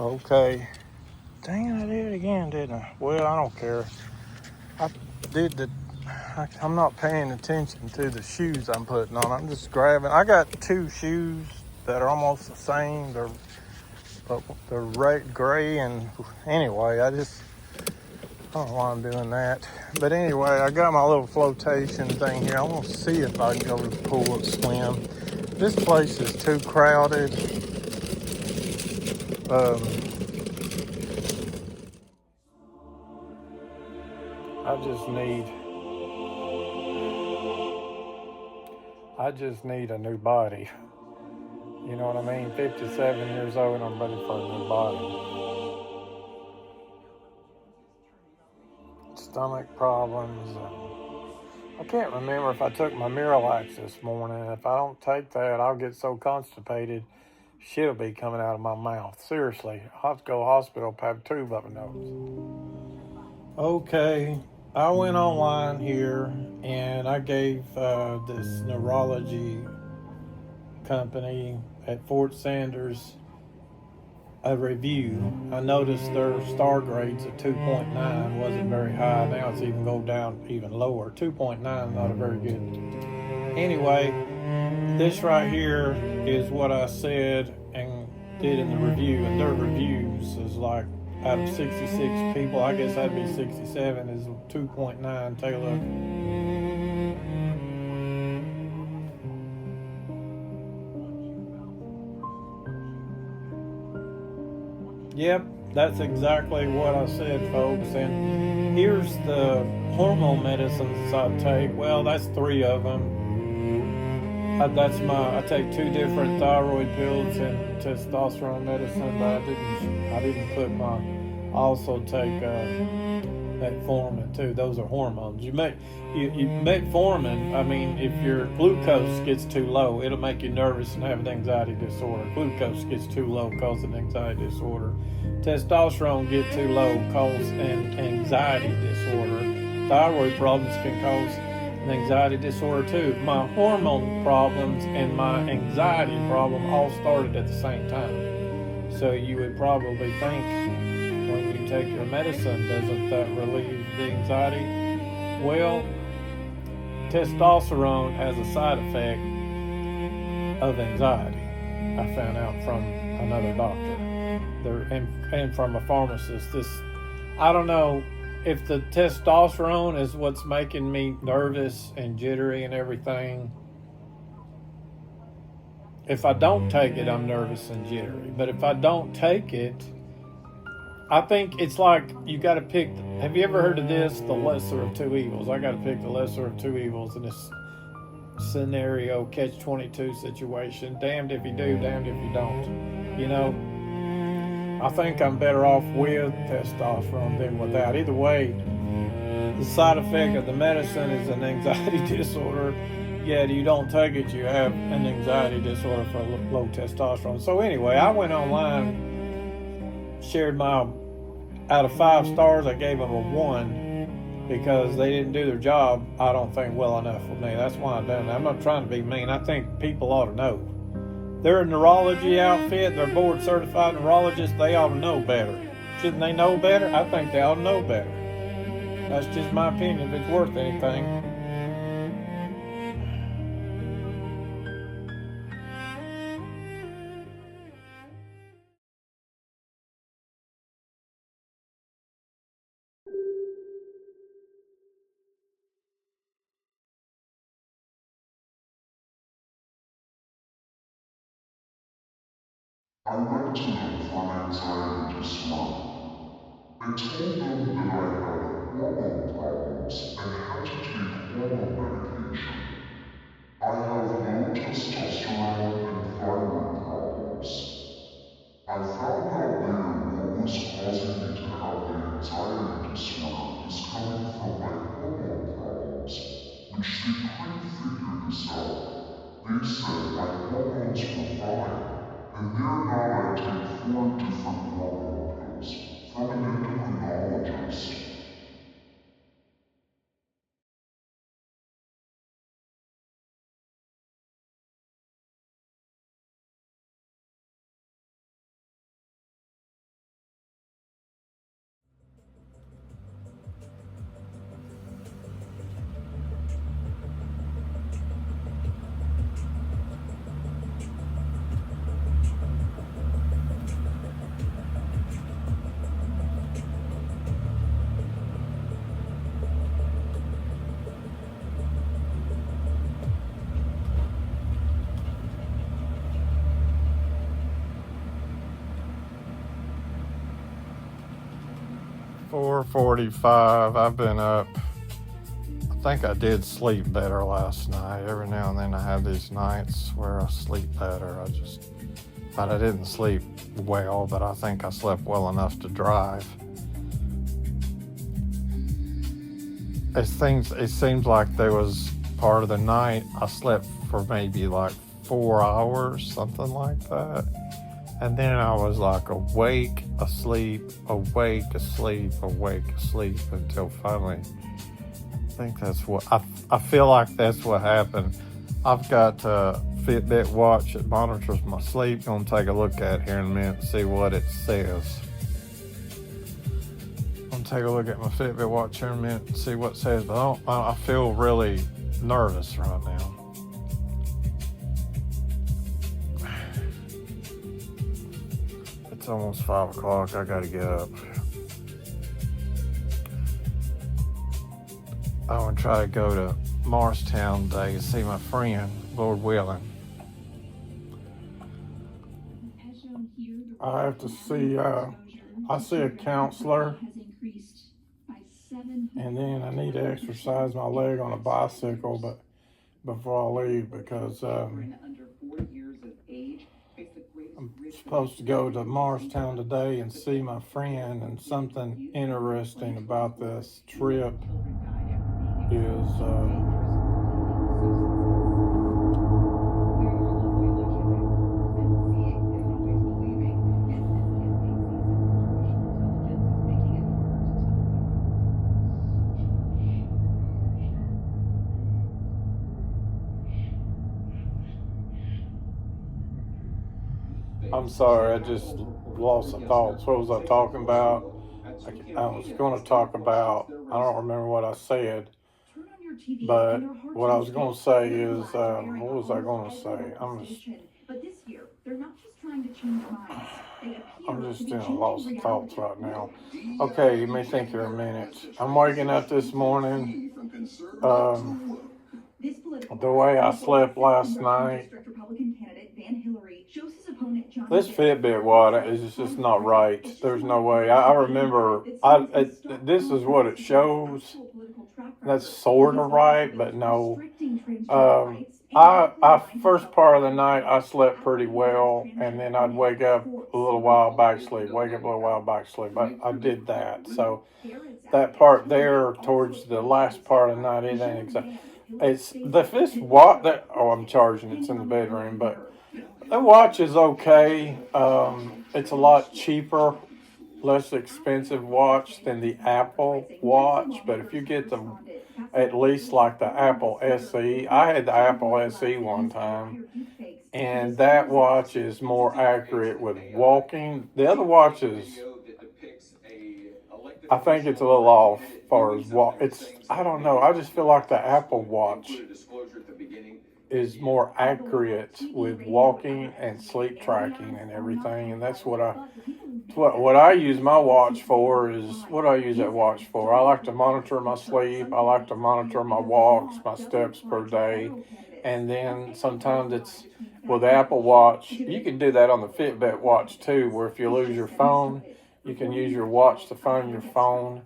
Okay. Dang, I did it again, didn't I? Well, I don't care. I'm not paying attention to the shoes I'm putting on. I'm just grabbing. I got 2 shoes that are almost the same. They're gray, and anyway, I don't know why I'm doing that. But anyway, I got my little flotation thing here. I want to see if I can go to the pool and swim. This place is too crowded. I just need a new body. You know what I mean? 57 years old and I'm ready for a new body. Stomach problems. I can't remember if I took my Miralax this morning. If I don't take that, I'll get so constipated, shit'll be coming out of my mouth. Seriously, I'll have to go to the hospital, have a tube up my nose. Okay, I went online here and I gave this neurology company at Fort Sanders a review. I noticed their star grades at 2.9 wasn't very high. Now it's even go down even lower. 2.9, not a very good. Anyway, this right here is what I said and did in the review, and their reviews is like out of 66 people, I guess that'd be 67, is 2.9. Take a look. Yep, that's exactly what I said, folks. And here's the hormone medicines I take. Well, that's 3 of them. I take 2 different thyroid pills and testosterone medicine, but I didn't put I also take metformin too. Those are hormones. Metformin, I mean, if your glucose gets too low, it'll make you nervous and have an anxiety disorder. Glucose gets too low, causes an anxiety disorder. Testosterone get too low, cause an anxiety disorder. Thyroid problems can cause an anxiety disorder too. My hormone problems and my anxiety problem all started at the same time. So you would probably think, when you take your medicine, doesn't that relieve the anxiety? Well, testosterone has a side effect of anxiety. I found out from another doctor and from a pharmacist. I don't know if the testosterone is what's making me nervous and jittery and everything. If I don't take it, I'm nervous and jittery. But if I don't take it, I think it's like you got to pick. Have you ever heard of this? The lesser of 2 evils. I got to pick the lesser of 2 evils in this scenario, catch-22 situation. Damned if you do, damned if you don't. You know, I think I'm better off with testosterone than without. Either way, the side effect of the medicine is an anxiety disorder. Yet you don't take it, you have an anxiety disorder for low testosterone. So anyway, I went online, shared out of 5 stars, I gave them a 1 because they didn't do their job, I don't think, well enough for me. That's why I'm done that. I'm not trying to be mean. I think people ought to know. They're a neurology outfit. They're board certified neurologists. They ought to know better. Shouldn't they know better? I think they ought to know better. That's just my opinion, if it's worth anything. I went to them for an anxiety disorder. I told them that I have hormone problems and had to take hormone medication. I have low testosterone and thyroid problems. I found out later what was causing me to have the anxiety disorder was coming from my hormone problems, which they couldn't figure this out. They said my hormones were fine, and there not I take 4 different hormone pills from an endocrinologist. .45. I've been up, I think I did sleep better last night. Every now and then I have these nights where I sleep better. But I didn't sleep well, but I think I slept well enough to drive. It seems like there was part of the night I slept for maybe like 4 hours, something like that. And then I was like awake, asleep, awake, asleep, awake, asleep until finally, I think that's what, I feel like that's what happened. I've got a Fitbit watch that monitors my sleep. Gonna take a look at it here in a minute and see what it says. I'm gonna take a look at my Fitbit watch here in a minute and see what it says, but I feel really nervous right now. It's almost 5 o'clock. I gotta get up. I want to try to go to Morristown today to see my friend, Lord willing. I have to see, I see a counselor, and then I need to exercise my leg on a bicycle, but before I leave, because I'm supposed to go to Morristown today and see my friend, and something interesting about this trip is I'm sorry, I just lost the thoughts. What was I talking about? I was going to talk about, I don't remember what I said, but what I was going to say is, what was I going to say? I'm just in a lost of thoughts right now. Okay, you may think you're a minute. I'm waking up this morning. The way I slept last night, this Fitbit watch is just not right. There's no way. I remember, this is what it shows. That's sort of right, but no. I first part of the night, I slept pretty well, and then I'd wake up a little while back sleep, I did that. So that part there towards the last part of the night, it ain't exact. This watch that, I'm charging, it's in the bedroom, but the watch is okay. It's a lot cheaper, less expensive watch than the Apple Watch, but if you get at least like the Apple SE, I had the Apple SE one time, and that watch is more accurate with walking. The other watches, I think it's a little off as far as I don't know, I just feel like the Apple Watch is more accurate with walking and sleep tracking and everything, and that's what I use my watch for. What I use that watch for. I like to monitor my sleep. I like to monitor my walks, my steps per day, and then sometimes it's with the Apple Watch. You can do that on the Fitbit watch too, where if you lose your phone, you can use your watch to find your phone.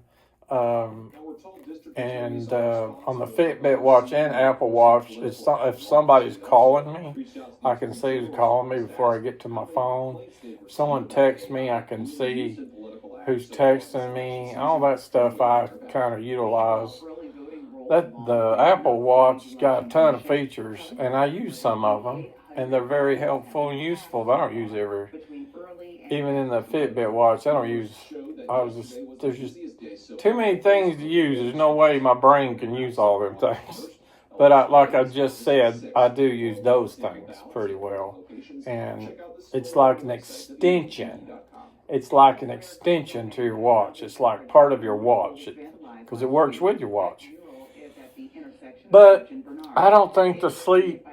And on the Fitbit watch and Apple Watch, if somebody's calling me, I can see who's calling me before I get to my phone. If someone texts me, I can see who's texting me. All that stuff I kind of utilize. The Apple Watch has got a ton of features, and I use some of them, and they're very helpful and useful, but I don't use even in the Fitbit watch, there's just too many things to use. There's no way my brain can use all them things. But like I just said, I do use those things pretty well. And it's like an extension. It's like an extension to your watch. It's like part of your watch because it works with your watch. But I don't think the sleep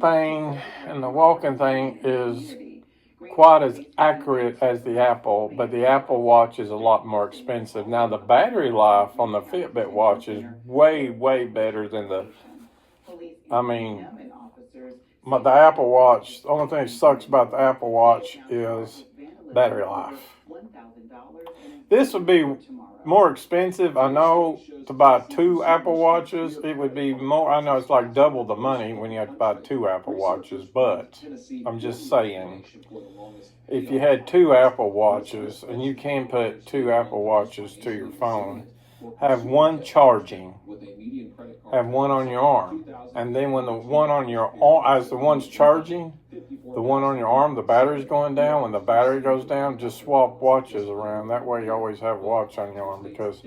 thing and the walking thing is quite as accurate as the Apple, but the Apple Watch is a lot more expensive. Now, the battery life on the Fitbit watch is way, way better than the Apple Watch. The only thing that sucks about the Apple Watch is battery life. This would be more expensive. I know to buy 2 Apple Watches, it would be more. I know it's like double the money when you have to buy 2 Apple Watches, but I'm just saying, if you had 2 Apple Watches, and you can put 2 Apple Watches to your phone, have one charging, have one on your arm, and then when the one on your arm, as the one's charging, the one on your arm, the battery's going down. When the battery goes down, just swap watches around. That way you always have a watch on your arm, because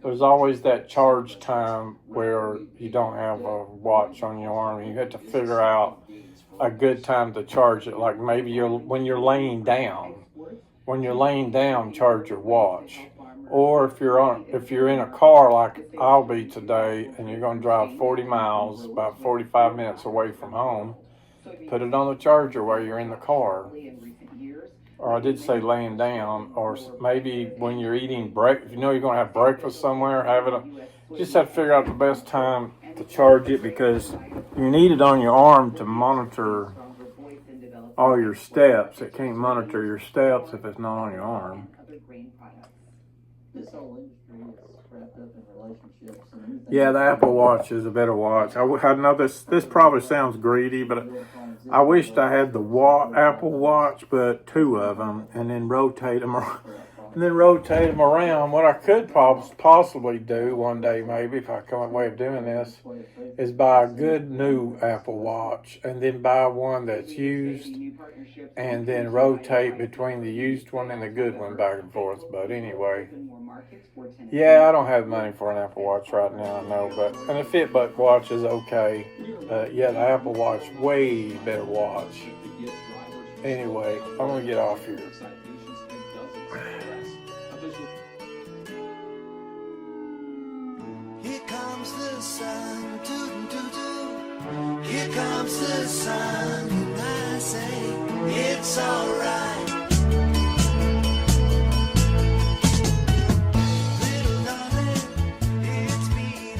there's always that charge time where you don't have a watch on your arm. You have to figure out a good time to charge it. Like maybe when you're laying down. When you're laying down, charge your watch. Or if you're in a car like I'll be today, and you're going to drive 40 miles, about 45 minutes away from home, put it on the charger while you're in the car. Or I did say laying down, or maybe when you're eating if you know you're going to have breakfast somewhere, have it. Just have to figure out the best time to charge it, because you need it on your arm to monitor all your steps. It can't monitor your steps if it's not on your arm. This whole industry is wrapped up in relationships. Yeah, the Apple Watch is a better watch. I know this probably sounds greedy, but I wished I had the Apple Watch, but 2 of them, and then rotate them around. What I could possibly do one day, maybe if I come up with a way of doing this, is buy a good new Apple Watch, and then buy one that's used, and then rotate between the used one and the good one back and forth. But anyway, yeah, I don't have money for an Apple Watch right now, I know, and a Fitbit watch is okay. Yeah, the Apple Watch, way better watch. Anyway, I'm gonna get off here. Here comes the sun, doo-doo-doo-doo. Here comes the sun, and I say it's alright. Little darling, it's been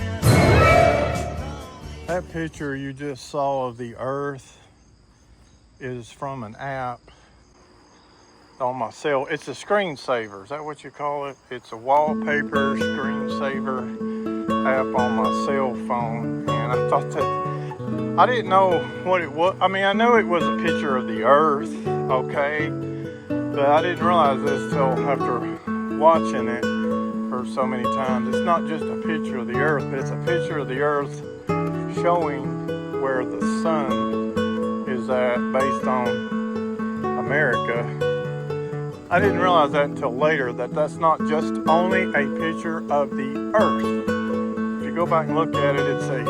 That picture you just saw of the earth is from an app on my cell. It's a screensaver. Is that what you call it? It's a wallpaper screensaver app on my cell phone. And I thought that, I didn't know what it was. I mean, I knew it was a picture of the earth, okay? But I didn't realize this till after watching it for so many times. It's not just a picture of the earth, but it's a picture of the earth showing where the sun is at based on America. I didn't realize that until later, that that's not just only a picture of the earth. If you go back and look at it, it's a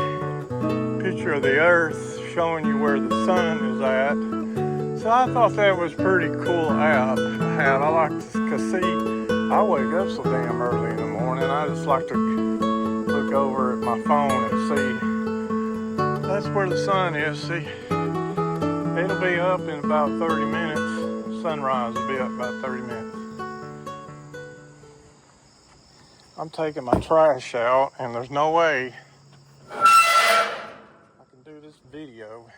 picture of the earth showing you where the sun is at. So I thought that was pretty cool app I had. I like to, cause see, I wake up so damn early in the morning. I just like to look over at my phone and see that's where the sun is. See, it'll be up in about 30 minutes. Sunrise will be up about 30 minutes. I'm taking my trash out, and there's no way I can do this video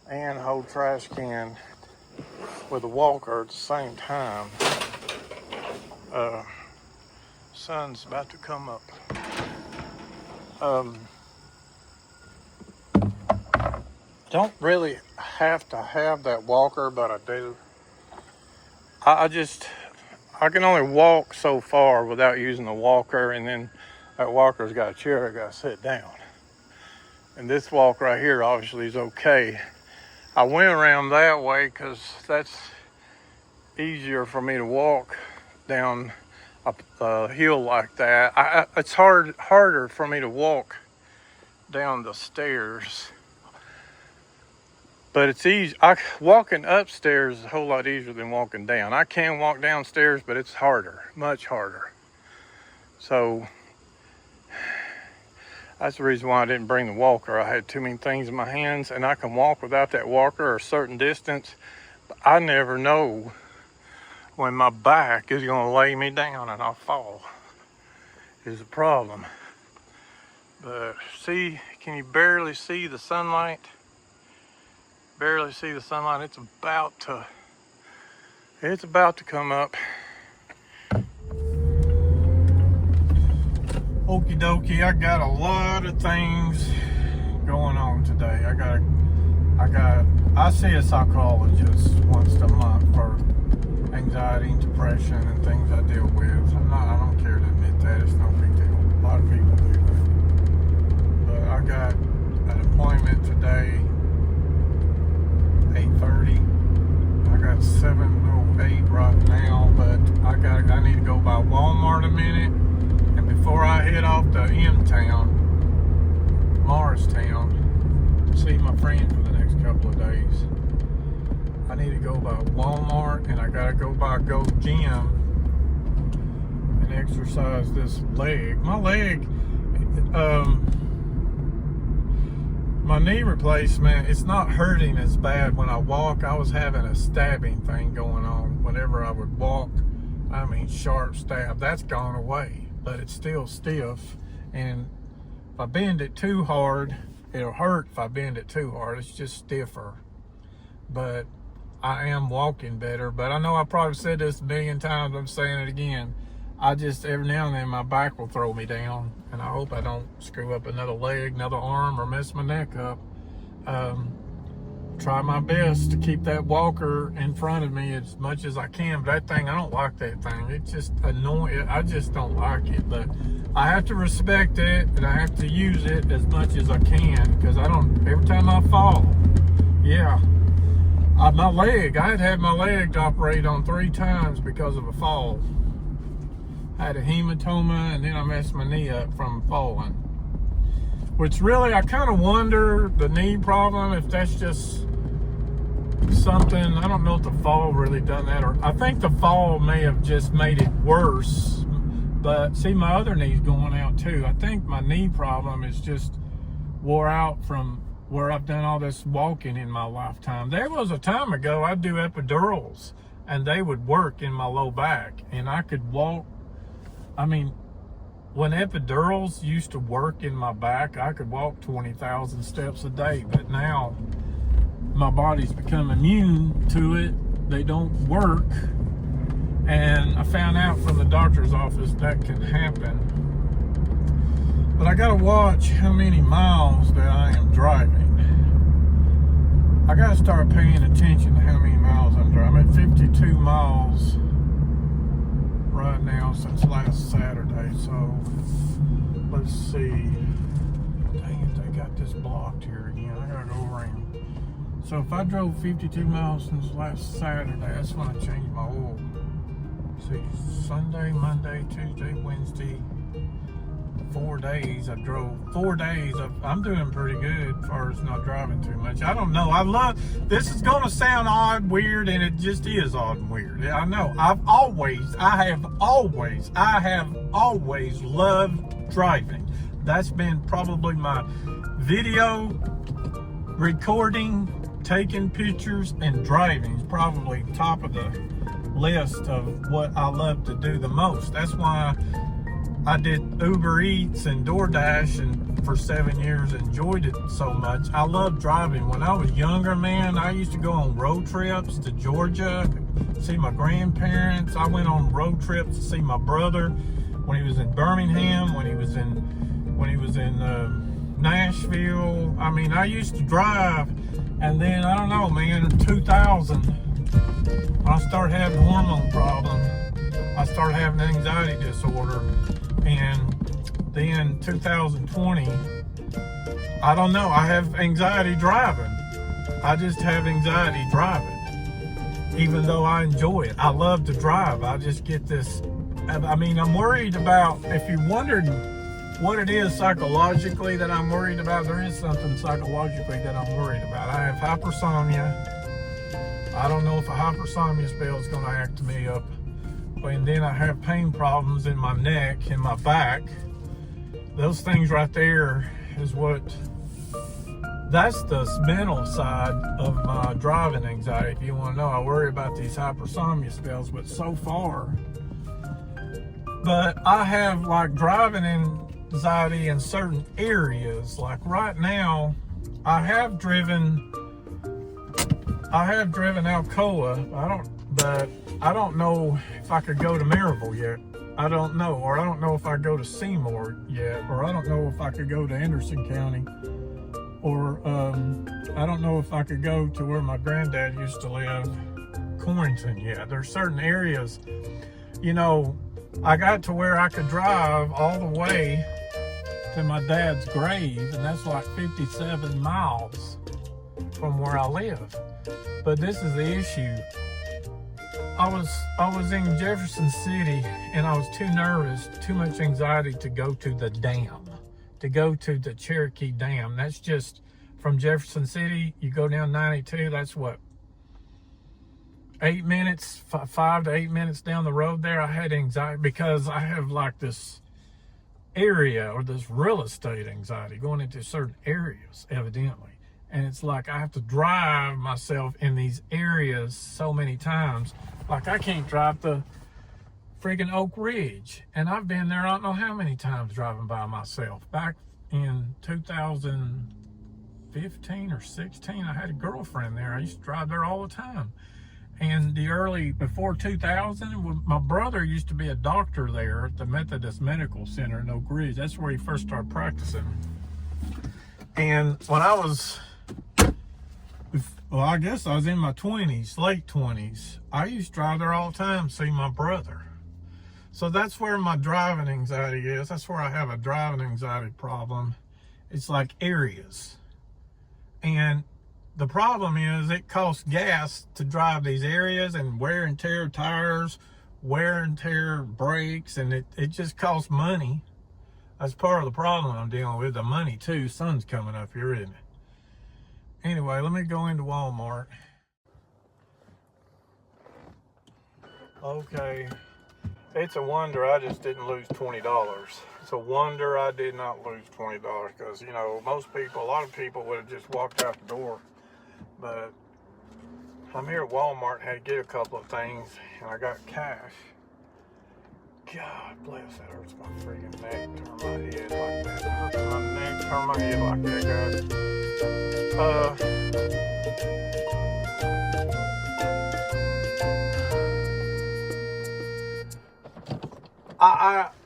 and hold trash can with a walker at the same time. Sun's about to come up. Don't really have to have that walker, but I do. I can only walk so far without using the walker, and then that walker's got a chair I gotta sit down. And this walk right here obviously is okay. I went around that way because that's easier for me to walk down a hill like that. It's harder for me to walk down the stairs. But it's easy. Walking upstairs is a whole lot easier than walking down. I can walk downstairs, but it's harder, much harder. So that's the reason why I didn't bring the walker. I had too many things in my hands, and I can walk without that walker a certain distance. But I never know when my back is going to lay me down and I'll fall. Is a problem. But see, can you barely see the sunlight? Barely see the sunlight. It's about to come up. Okie dokie, I got a lot of things going on today. I see a psychologist once a month for anxiety and depression and things I deal with. I don't care to admit that, it's no big deal. A lot of people do that. But I got an appointment today, 8:30. I got 7:08 right now, but I need to go by Walmart a minute. And before I head off to M-Town, Morristown, see my friend for the next couple of days, I need to go by Walmart, and I gotta go by Go Gym and exercise this leg. My leg, my knee replacement, it's not hurting as bad when I walk. I was having a stabbing thing going on whenever I would walk. I mean, sharp stab. That's gone away, but it's still stiff. And if I bend it too hard, it'll hurt if I bend it too hard. It's just stiffer. But I am walking better. But I know I probably said this a million times. I'm saying it again. I just, every now and then, my back will throw me down. And I hope I don't screw up another leg, another arm, or mess my neck up. Try my best to keep that walker in front of me as much as I can. But that thing, I don't like that thing. It's just annoying. I just don't like it. But I have to respect it, and I have to use it as much as I can. Because every time I fall, yeah. My leg, I had my leg operated on 3 times because of a fall. I had a hematoma, and then I messed my knee up from falling. Which really, I kind of wonder, the knee problem, if that's just something, I don't know if the fall really done that, or I think the fall may have just made it worse. But see, my other knee's going out too. I think my knee problem is just wore out from where I've done all this walking in my lifetime. There was a time ago I'd do epidurals, and they would work in my low back, and I could walk. I mean, when epidurals used to work in my back, I could walk 20,000 steps a day. But now my body's become immune to it. They don't work. And I found out from the doctor's office that can happen. But I gotta watch how many miles that I am driving. I gotta start paying attention to how many miles I'm driving. I'm at 52 miles right now since last Saturday. So let's see. Dang it, they got this blocked here again. I gotta go around. So if I drove 52 miles since last Saturday, that's when I changed my oil. See, Sunday, Monday, Tuesday, Wednesday, 4 days I drove. 4 days. I'm doing pretty good as far as not driving too much. I don't know. This is going to sound odd, weird, and it just is odd and weird. I know. I have always loved driving. That's been probably my video, recording, taking pictures, and driving is probably top of the list of what I love to do the most. That's why I did Uber Eats and DoorDash and for 7 years enjoyed it so much. I love driving. When I was younger, man, I used to go on road trips to Georgia, see my grandparents. I went on road trips to see my brother when he was in Birmingham, when he was in Nashville. I mean, I used to drive, and then I don't know, man, in 2000 I started having hormone problems. I started having anxiety disorder. And then 2020, I don't know, I have anxiety driving. I just have anxiety driving. Even though I enjoy it. I love to drive. I just get this, I mean, I'm worried about, if you wondered what it is psychologically that I'm worried about, there is something psychologically that I'm worried about. I have hypersomnia. I don't know if a hypersomnia spell is going to act me up. And then I have pain problems in my neck and my back. Those things right there is that's the mental side of my driving anxiety. If you want to know, I worry about these hypersomnia spells, but so far. But I have like driving anxiety in certain areas. Like right now, I have driven Alcoa. I don't know if I could go to Maryville yet. I don't know, or I don't know if I go to Seymour yet, or I don't know if I could go to Anderson County, or I don't know if I could go to where my granddad used to live, Corrington yet. There's certain areas, you know, I got to where I could drive all the way to my dad's grave, and that's like 57 miles from where I live. But this is the issue. I was in Jefferson City, and I was too nervous, too much anxiety to go to the dam, to go to the Cherokee Dam. That's just from Jefferson City. You go down 92. That's what, 8 minutes, 5 to 8 minutes down the road there. I had anxiety because I have like this area or this real estate anxiety going into certain areas, evidently. And it's like I have to drive myself in these areas so many times. Like I can't drive the freaking Oak Ridge. And I've been there I don't know how many times driving by myself. Back in 2015 or 16, I had a girlfriend there. I used to drive there all the time. And before 2000, my brother used to be a doctor there at the Methodist Medical Center in Oak Ridge. That's where he first started practicing. And when I was, well, I guess I was in my 20s, late 20s, I used to drive there all the time to see my brother. So that's where my driving anxiety is. That's where I have a driving anxiety problem. It's like areas. And the problem is it costs gas to drive these areas, and wear and tear tires, wear and tear brakes, and it just costs money. That's part of the problem I'm dealing with, the money too. Sun's coming up here, isn't it? Anyway, let me go into Walmart. Okay, it's a wonder I just didn't lose $20. It's a wonder I did not lose $20 because, you know, a lot of people would have just walked out the door. But I'm here at Walmart, had to get a couple of things, and I got cash. God bless, that hurts my freaking neck, turn my head like that. It hurts my neck, turn my head like that, guys.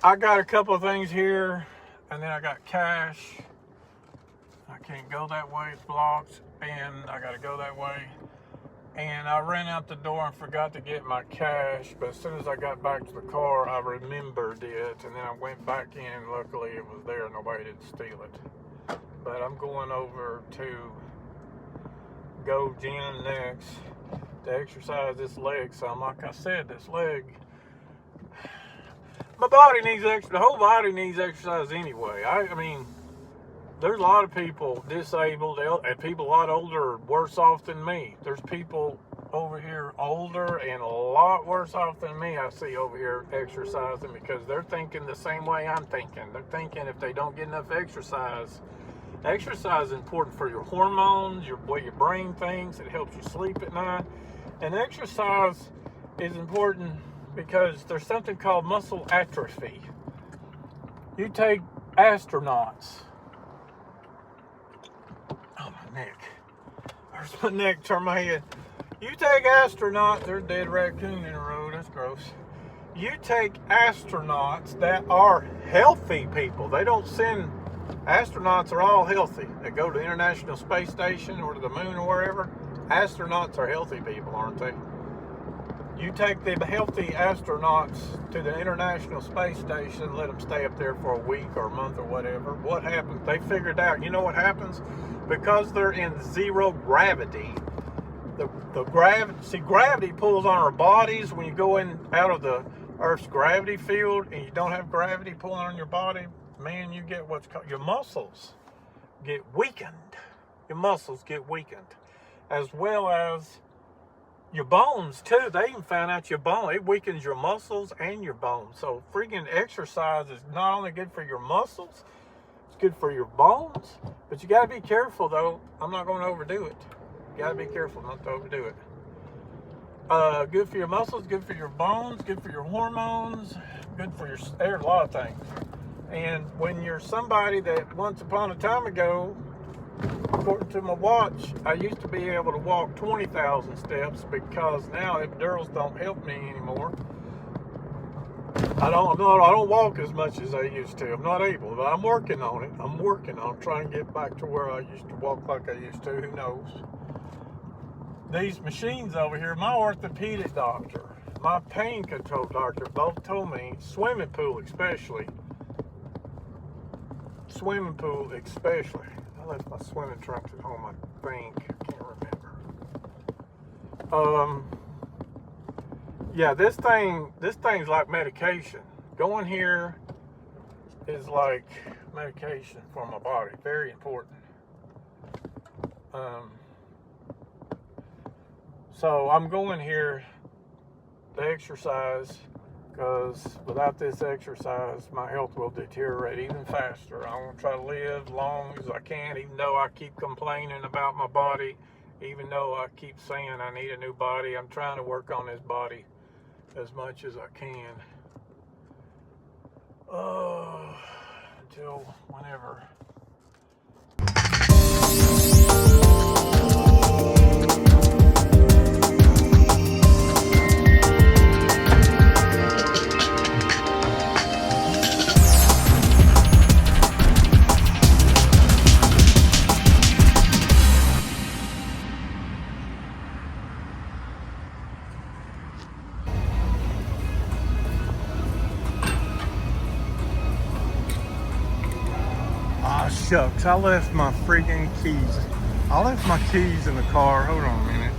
I got a couple of things here, and then I got cash. I can't go that way, it's blocked, and I gotta go that way. And I ran out the door and forgot to get my cash, but as soon as I got back to the car, I remembered it, and then I went back in. Luckily, it was there. Nobody didn't steal it. But I'm going over to Go Gym next to exercise this leg some. Like I said, this leg, my body needs the whole body needs exercise anyway. I mean, there's a lot of people disabled and people a lot older worse off than me. There's people over here older and a lot worse off than me I see over here exercising because they're thinking the same way I'm thinking. They're thinking if they don't get enough exercise is important for your hormones, the way your brain thinks. It helps you sleep at night. And exercise is important because there's something called muscle atrophy. You take astronauts. Oh, my neck. There's my neck, turn my head. You take astronauts, there's a dead raccoon in the road, that's gross. You take astronauts that are healthy people. They don't send, astronauts are all healthy. They go to the International Space Station or to the moon or wherever. Astronauts are healthy people, aren't they? You take the healthy astronauts to the International Space Station, let them stay up there for a week or a month or whatever. What happens? They figured out, you know what happens? Because they're in zero gravity, gravity pulls on our bodies when you go in out of the Earth's gravity field and you don't have gravity pulling on your body, man, you get what's called, your muscles get weakened. Your muscles get weakened. As well as your bones too. They even found out your bone, it weakens your muscles and your bones. So freaking exercise is not only good for your muscles, it's good for your bones, but you got to be careful though. I'm not going to overdo it. You got to be careful not to overdo it. Good for your muscles, good for your bones, good for your hormones, good for your, there's a lot of things. And when you're somebody that once upon a time ago, according to my watch, I used to be able to walk 20,000 steps because now epidurals don't help me anymore. I don't walk as much as I used to. I'm not able, but I'm working on it. I'm working on trying to get back to where I used to walk like I used to. Who knows? These machines over here, my orthopedic doctor, my pain control doctor, both told me, swimming pool especially. I left my swimming trunks at home, I think. I can't remember. Yeah, this thing's like medication. Going here is like medication for my body. Very important. So I'm going here to exercise, because without this exercise, my health will deteriorate even faster. I want to try to live long as I can, even though I keep complaining about my body, even though I keep saying I need a new body. I'm trying to work on this body as much as I can. Until whenever. Shucks, I left my freaking keys. I left my keys in the car. Hold on a minute.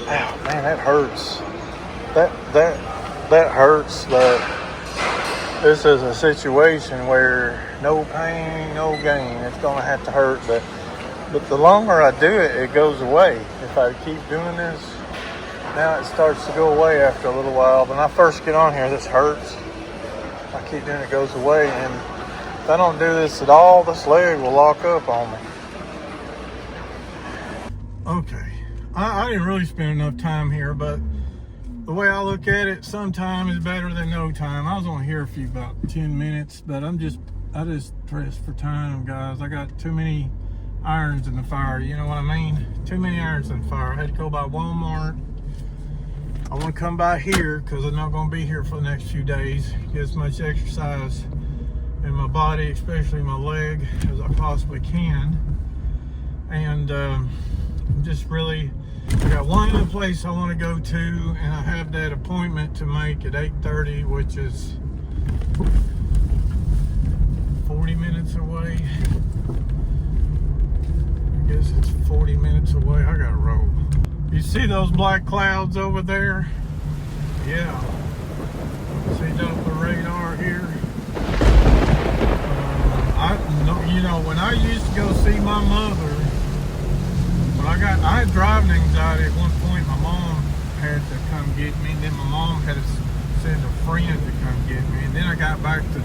Ow, man, that hurts. That hurts. That this is a situation where no pain, no gain. It's gonna have to hurt, but the longer I do it, it goes away. If I keep doing this, now it starts to go away after a little while. When I first get on here, this hurts. If I keep doing it, it goes away, and if I don't do this at all, this leg will lock up on me. Okay. I didn't really spend enough time here, but the way I look at it, some time is better than no time. I was only here about 10 minutes, but I just pressed for time, guys. I got too many irons in the fire, you know what I mean? Too many irons in the fire. I had to go by Walmart. I want to come by here because I'm not going to be here for the next few days. Get as much exercise in my body, especially my leg, as I possibly can. And just really, I got one other place I want to go to, and I have that appointment to make at 8:30, which is 40 minutes away. I guess it's 40 minutes away. I gotta roll. You see those black clouds over there? Yeah. See Doppler radar here? You know, when I used to go see my mother, I had driving anxiety at one point. My mom had to come get me, and then my mom had to send a friend to come get me, and then I got back to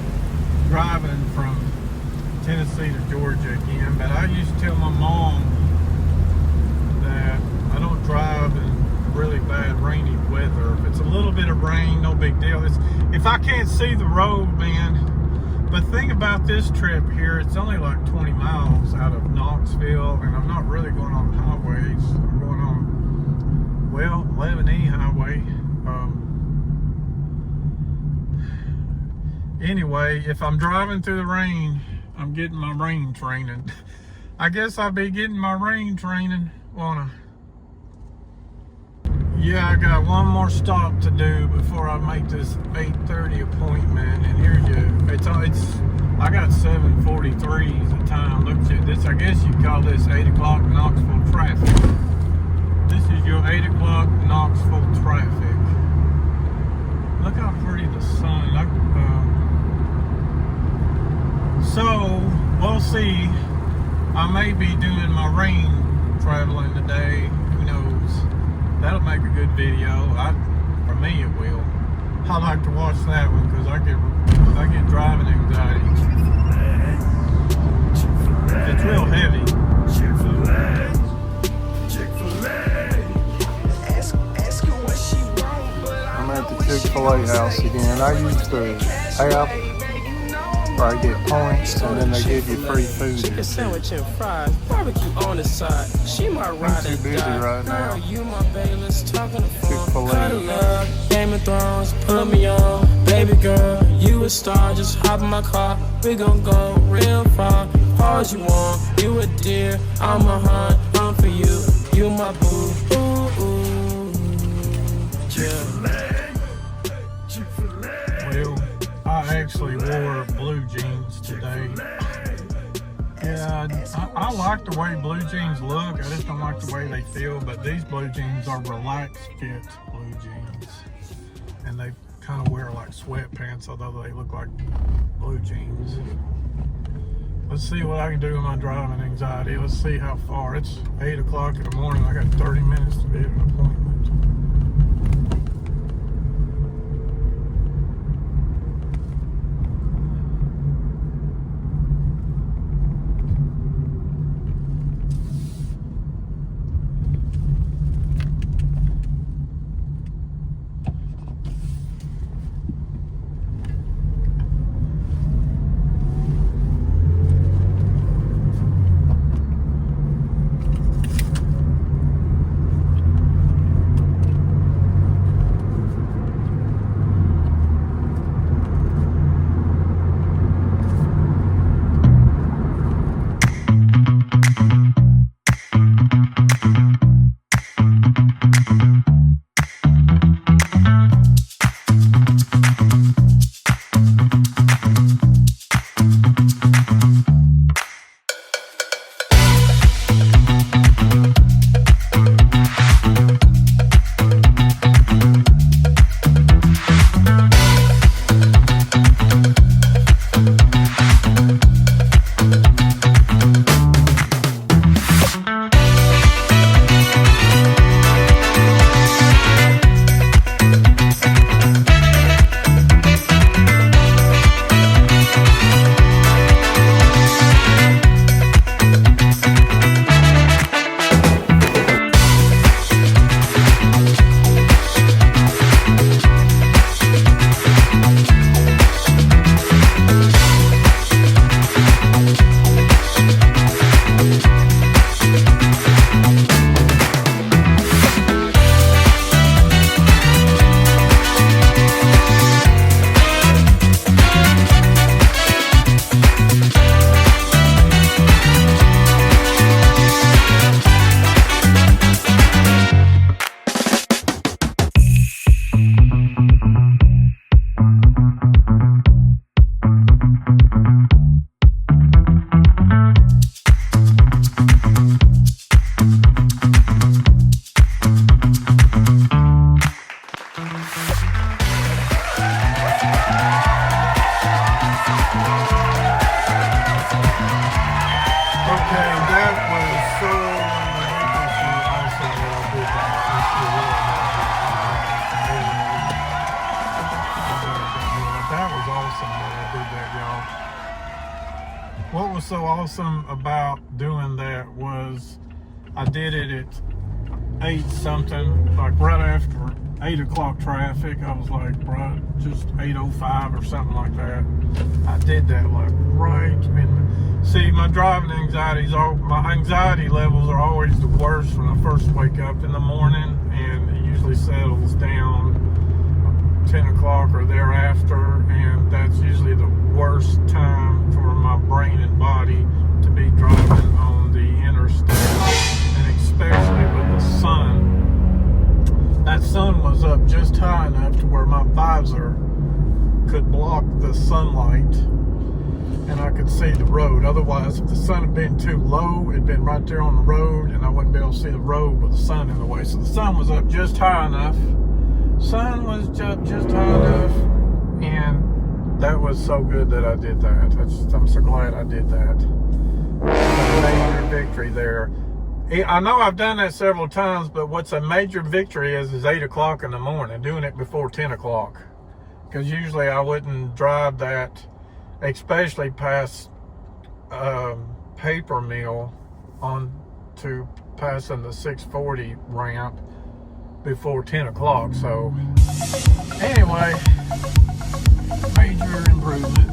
driving from Tennessee to Georgia again. But I used to tell my mom that I don't drive in really bad rainy weather. If it's a little bit of rain, no big deal. If I can't see the road, man. But the thing about this trip here, it's only like 20 miles out of Knoxville, and I'm not really going on highways. I'm going on, well, 11E highway. Anyway, if I'm driving through the rain, I'm getting my rain training. I guess I'll be getting my rain training, won't I? Yeah, I got one more stop to do before I make this 8:30 appointment, and here you. It's I got 7:43 at the time. Look at this. I guess you call this 8 o'clock Knoxville traffic. This is your 8 o'clock Knoxville traffic. Look how pretty the sun. So we'll see. I may be doing my rain traveling today. Who knows? That'll make a good video. For me, it will. I like to watch that one because I get driving anxiety. It's real heavy. I'm at the Chick-fil-A house again. I used to have, or I get points, and then they give you free food. Chicken sandwich and fries, barbecue on the side. She my ride and die. Right now. Girl, you my baby, let's talk on the phone. Chick-fil-A. Cuddle up, Game of Thrones, put me on. Baby girl, you a star, just hop in my car. We gon' go real far, far as you want. You a deer, I'm a hunt, I'm for you. You my boo, ooh, ooh, yeah. Well, I actually wore blue jeans today. Yeah, I like the way blue jeans look. I just don't like the way they feel. But these blue jeans are relaxed fit blue jeans. And they kind of wear like sweatpants, although they look like blue jeans. Let's see what I can do with my driving anxiety. Let's see how far. It's 8 o'clock in the morning. I got 30 minutes to be at an appointment. What was so awesome about doing that was I did it at 8 something, like right after 8 o'clock traffic. I was like, right, just 8:05 or something like that. I did that like right in. See, my driving my anxiety levels are always the worst when I first wake up in the morning, and it usually settles down 10 o'clock or thereafter, and that's usually the worst time for my brain and body to be driving on the interstate, and especially with the sun. That sun was up just high enough to where my visor could block the sunlight and I could see the road. Otherwise, if the sun had been too low, it'd been right there on the road and I wouldn't be able to see the road with the sun in the way. So the sun was up just high enough. Sun was up just high enough, and that was so good that I did that. I'm so glad I did that. A major victory there. I know I've done that several times, but what's a major victory is 8 o'clock in the morning, doing it before 10 o'clock. Because usually I wouldn't drive that, especially past Paper Mill on to passing the 640 ramp before 10 o'clock. So anyway, major improvement.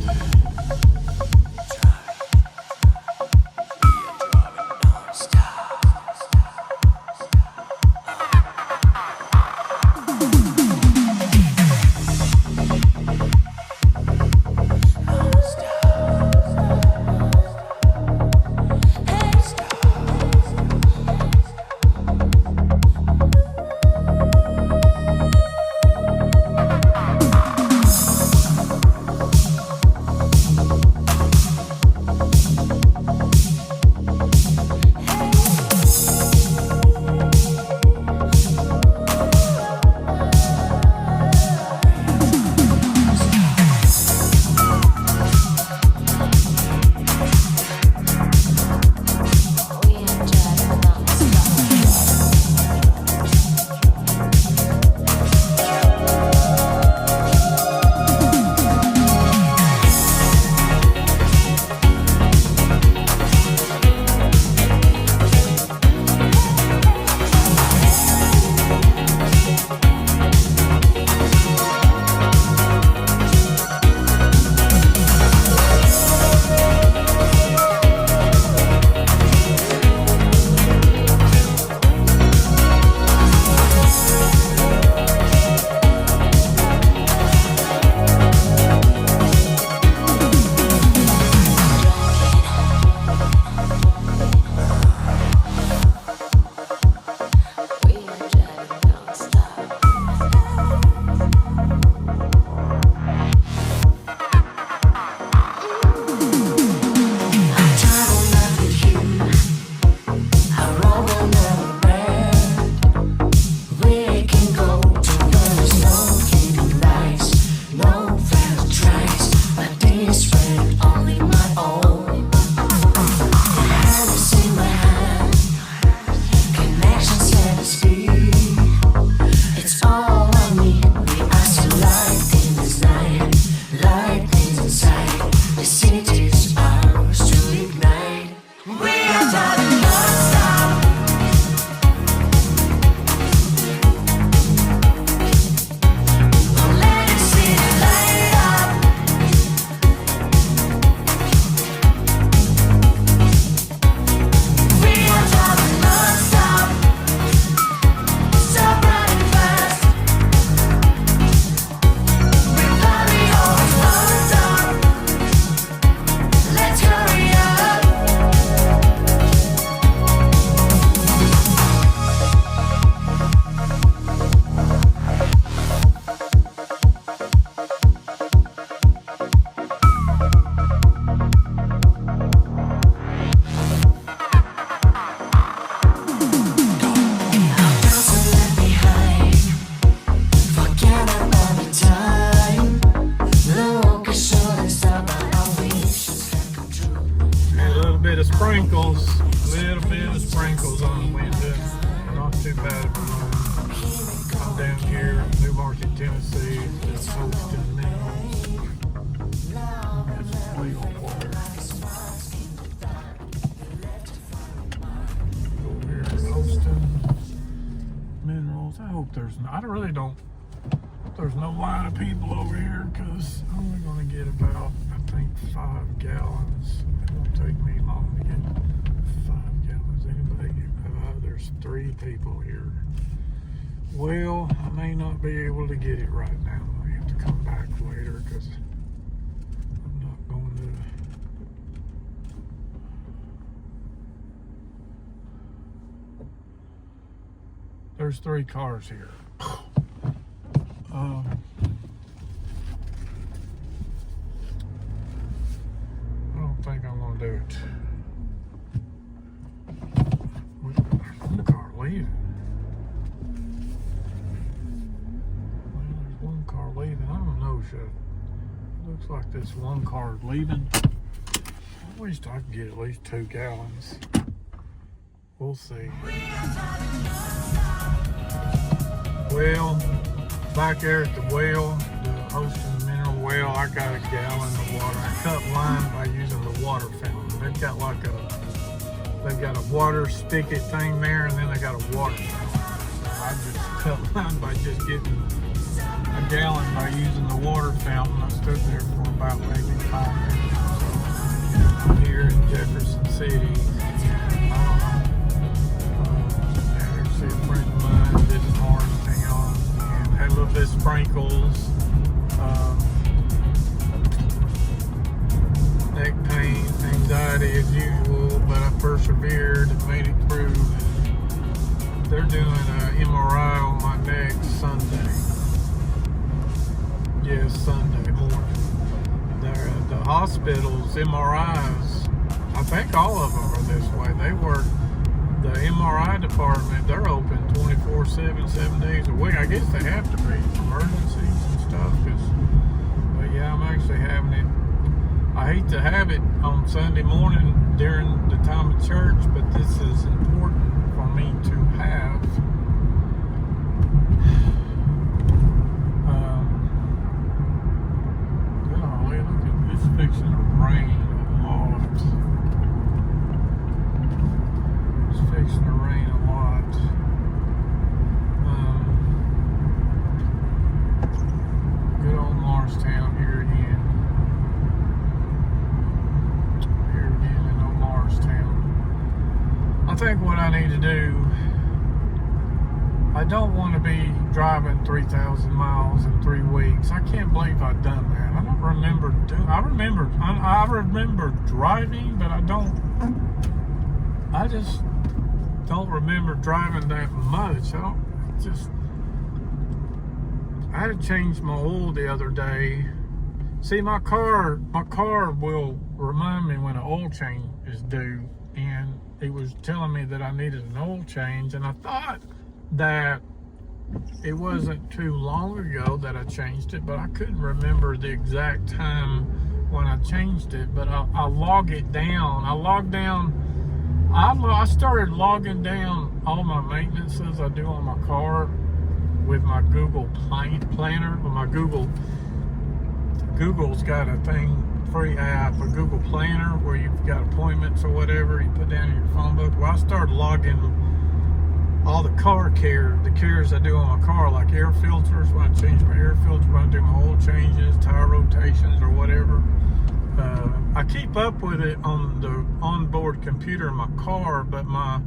Sprinkles, little bit of sprinkles on the window. Not too bad of a load. I'm down here in New Market, Tennessee, just hosting minerals. Get some legal water. Over here hosting minerals. I hope there's no, I really don't, there's no line of people over here because I'm only going to get about, I think, 5 gallons. It won't take me long to get 5 gallons. Anybody? There's 3 people here. Well, I may not be able to get it right now. I have to come back later because I'm not going to. There's 3 cars here. Looks like this one car is leaving. I wish I could get at least 2 gallons. We'll see. Well, back there at the well, the Ocean Mineral Well, I got a gallon of water. I cut line by using the water fountain. They've got a water spigot thing there, and then they got a water fountain. So I just cut line by just getting a gallon by using the water fountain. I stood there for about maybe 5 minutes. I'm here in Jefferson City. I don't know. There's a friend of mine that lives in Morristown, and had a little bit of sprinkles. Neck pain, anxiety as usual, but I persevered and made it through. They're doing an MRI on my neck Sunday. Yes, Sunday morning. The hospital's MRIs, I think all of them are this way. They work, the MRI department, they're open 24/7, 7 days a week. I guess they have to be, emergencies and stuff. But yeah, I'm actually having it. I hate to have it on Sunday morning during the time of church, but this is important for me to have. Golly, look at this, fixing to rain a lot. It's fixing to rain a lot. Good old Morristown here again. I think what I need to do, I don't want to be driving 3,000 miles in 3 weeks. I can't believe I've done that. I don't remember I remember driving, but I just don't remember driving that much. I had to change my oil the other day. See, my car will remind me when an oil change is due, and it was telling me that I needed an oil change, and I thought that it wasn't too long ago that I changed it, but I couldn't remember the exact time when I changed it. But I log it down. I started logging down all my maintenances I do on my car with my Google Planner, or my Google's got a free app, a Google Planner, where you've got appointments or whatever, you put down in your phone book. Well, I started logging all the cares I do on my car, like air filters, when I change my air filter, when I do my oil changes, tire rotations, or whatever. I keep up with it on the onboard computer in my car, but my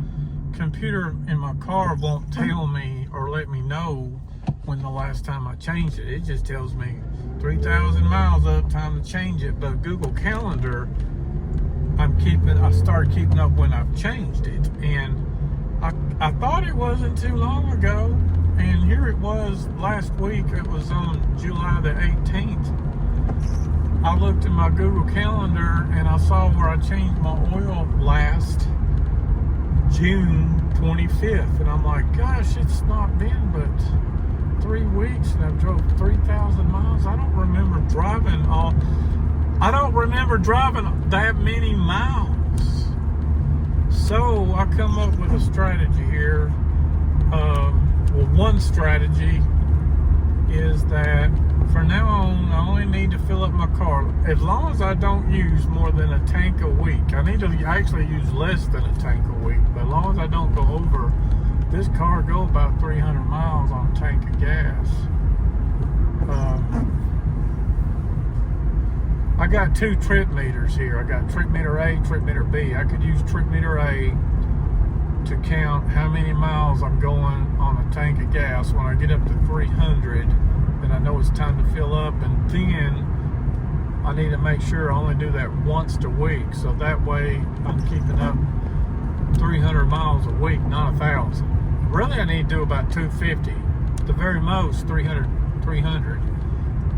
computer in my car won't tell me or let me know when the last time I changed it. It just tells me 3,000 miles up, time to change it. But Google Calendar, I started keeping up when I've changed it, and I thought it wasn't too long ago, and here it was last week. It was on July the 18th. I looked at my Google Calendar and I saw where I changed my oil last June 25th, and I'm like, gosh, it's not been but 3 weeks, and I drove 3,000 miles. I don't remember driving that many miles. So I come up with a strategy here. One strategy is that for now on, I only need to fill up my car as long as I don't use more than a tank a week. I need to actually use less than a tank a week, but as long as I don't go over, this car go about 300 miles on a tank of gas. I got 2 trip meters here. I got trip meter A, trip meter B. I could use trip meter A to count how many miles I'm going on a tank of gas. When I get up to 300, then I know it's time to fill up, and then I need to make sure I only do that once a week, so that way I'm keeping up 300 miles a week, not 1,000. Really, I need to do about 250, the very most 300.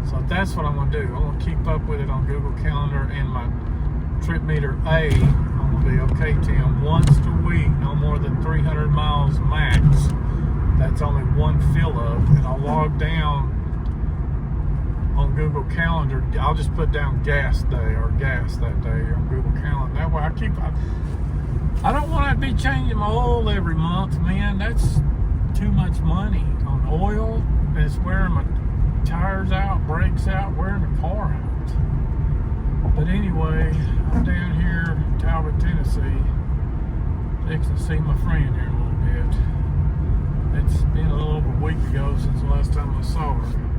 So that's what I'm going to do. I'm going to keep up with it on Google Calendar, and my trip meter A, I'm going to be, okay, Tim, once a week, no more than 300 miles max. That's only one fill up, and I'll log down on Google Calendar. I'll just put down gas day or gas that day on Google Calendar. That way I don't want to be changing my oil every month, man. That's too much money on oil. And it's wearing my tires out, brakes out, wearing the car out. But anyway, I'm down here in Talbot, Tennessee, fixing to see my friend here a little bit. It's been a little over a week ago since the last time I saw her.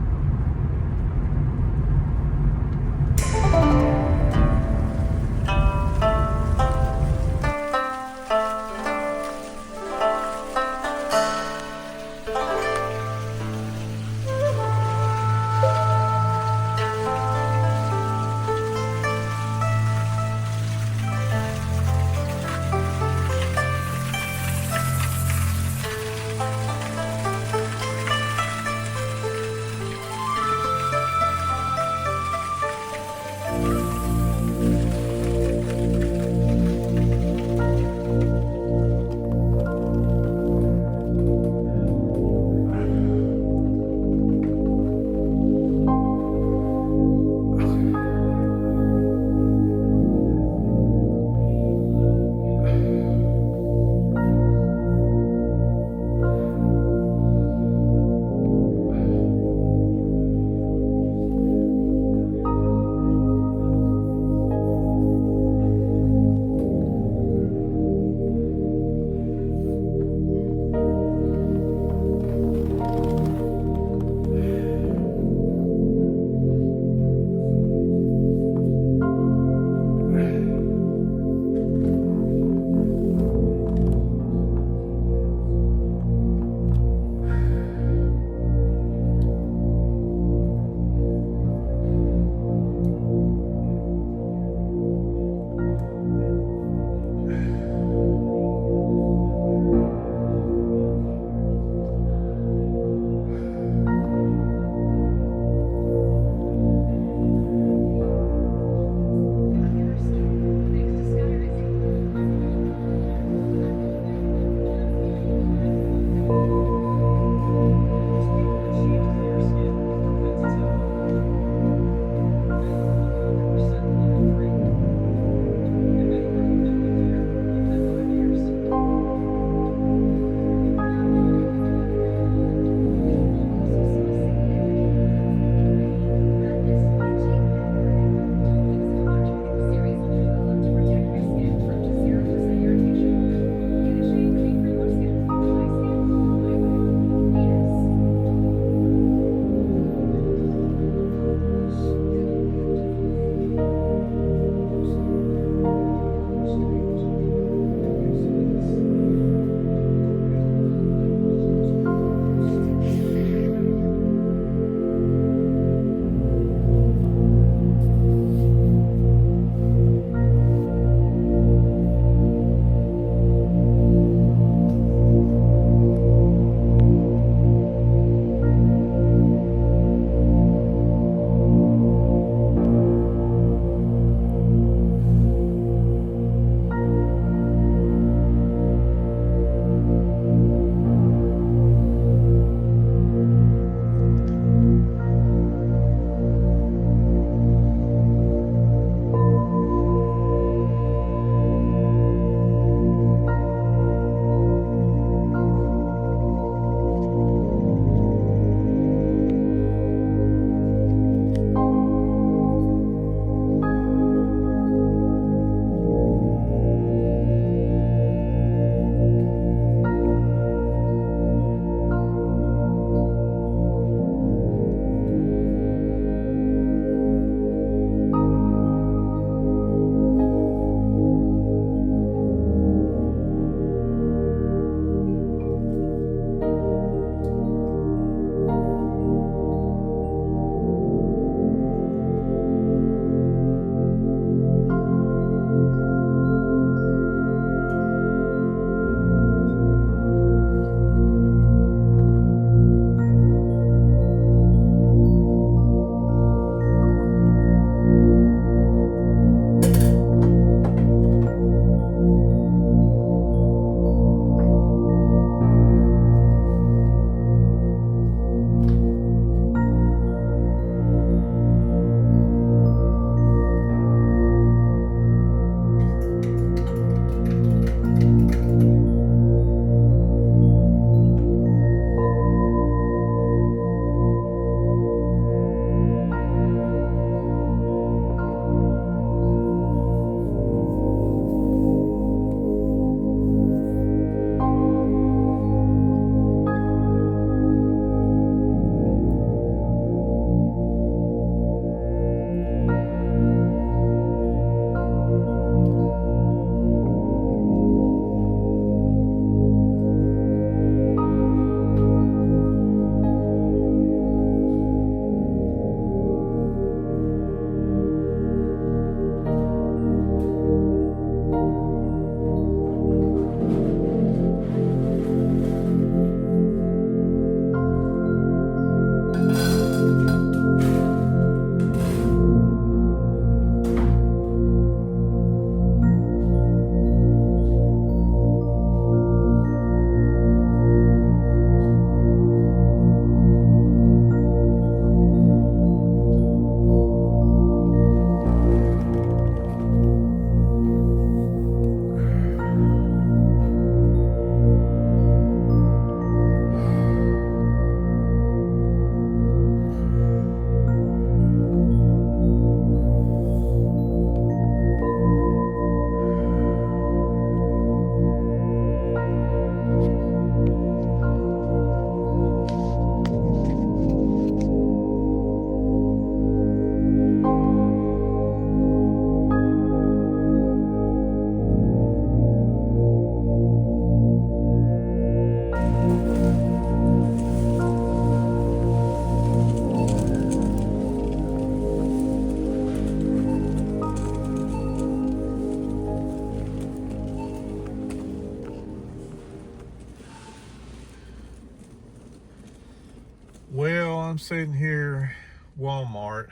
sitting here, Walmart.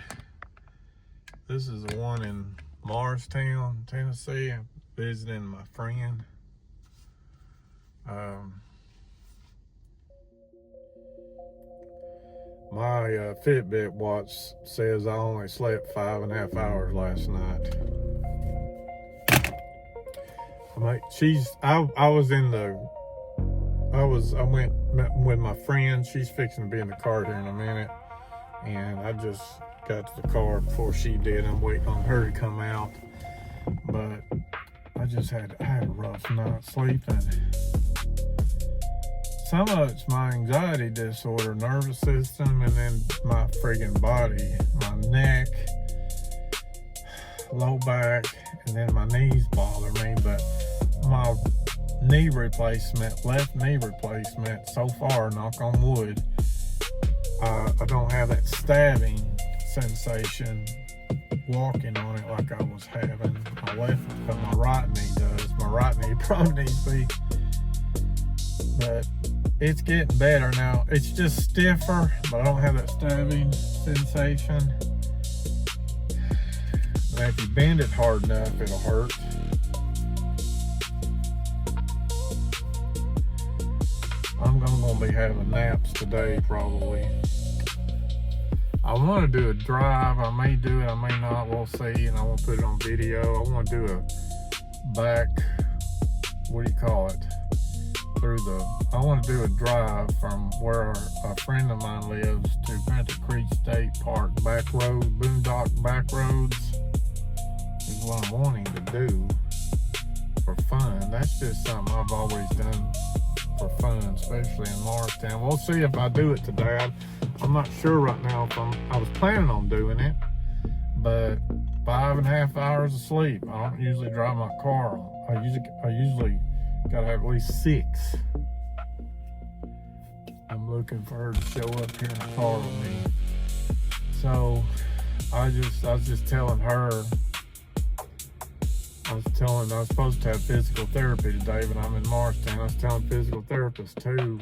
This is the one in Morristown, Tennessee. I'm visiting my friend. My Fitbit watch says I only slept 5.5 hours last night. I went with my friend. She's fixing to be in the car here in a minute, and I just got to the car before she did. I'm waiting on her to come out, but I had a rough night sleeping. Some of it's my anxiety disorder, nervous system, and then my friggin' body, my neck, low back, and then my knees bother me. But my knee replacement, left knee replacement, so far, knock on wood, I don't have that stabbing sensation walking on it like I was having my left, but my right knee does. My right knee probably needs to be, but it's getting better now. It's just stiffer, but I don't have that stabbing sensation. Now, if you bend it hard enough, it'll hurt. I'm gonna be having naps today, probably. I want to do a drive. I may do it, I may not. We'll see. And I want to put it on video. I want to do a back, what do you call it? I want to do a drive from where a friend of mine lives to Panther Creek State Park. Back road, boondock back roads is what I'm wanting to do for fun. That's just something I've always done for fun, especially in Morristown. We'll see if I do it today. I'm not sure right now if I was planning on doing it, but 5.5 hours of sleep. I don't usually drive my car. I usually gotta have at least 6. I'm looking for her to show up here in the car with me. So I was just telling her, I was supposed to have physical therapy today, but I'm in Morristown. I was telling physical therapists too.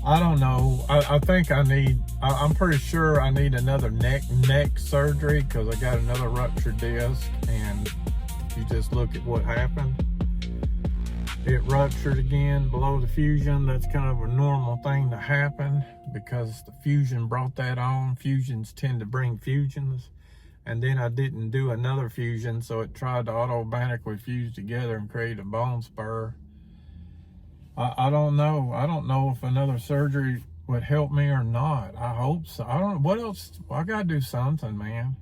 I don't know. I think I'm pretty sure I need another neck surgery because I got another ruptured disc, and you just look at what happened. It ruptured again below the fusion. That's kind of a normal thing to happen because the fusion brought that on. Fusions tend to bring fusions. And then I didn't do another fusion, so it tried to automatically fuse together and create a bone spur. I don't know. I don't know if another surgery would help me or not. I hope so. I don't know. What else? I gotta do something, man.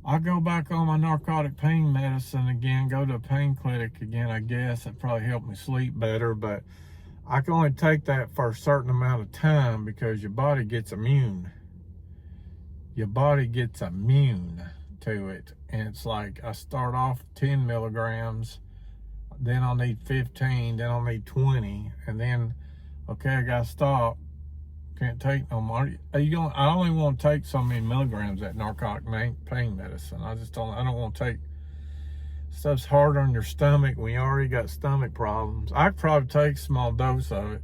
I go back on my narcotic pain medicine again, go to a pain clinic again, I guess. It probably helped me sleep better, but I can only take that for a certain amount of time because your body gets immune. Your body gets immune to it. And it's like I start off 10 milligrams, then I'll need 15, then I'll need 20, and then, okay, I gotta stop. Can't take no more. I only want to take so many milligrams of that narcotic pain medicine. I don't want to take stuff's hard on your stomach when you already got stomach problems. I could probably take a small dose of it.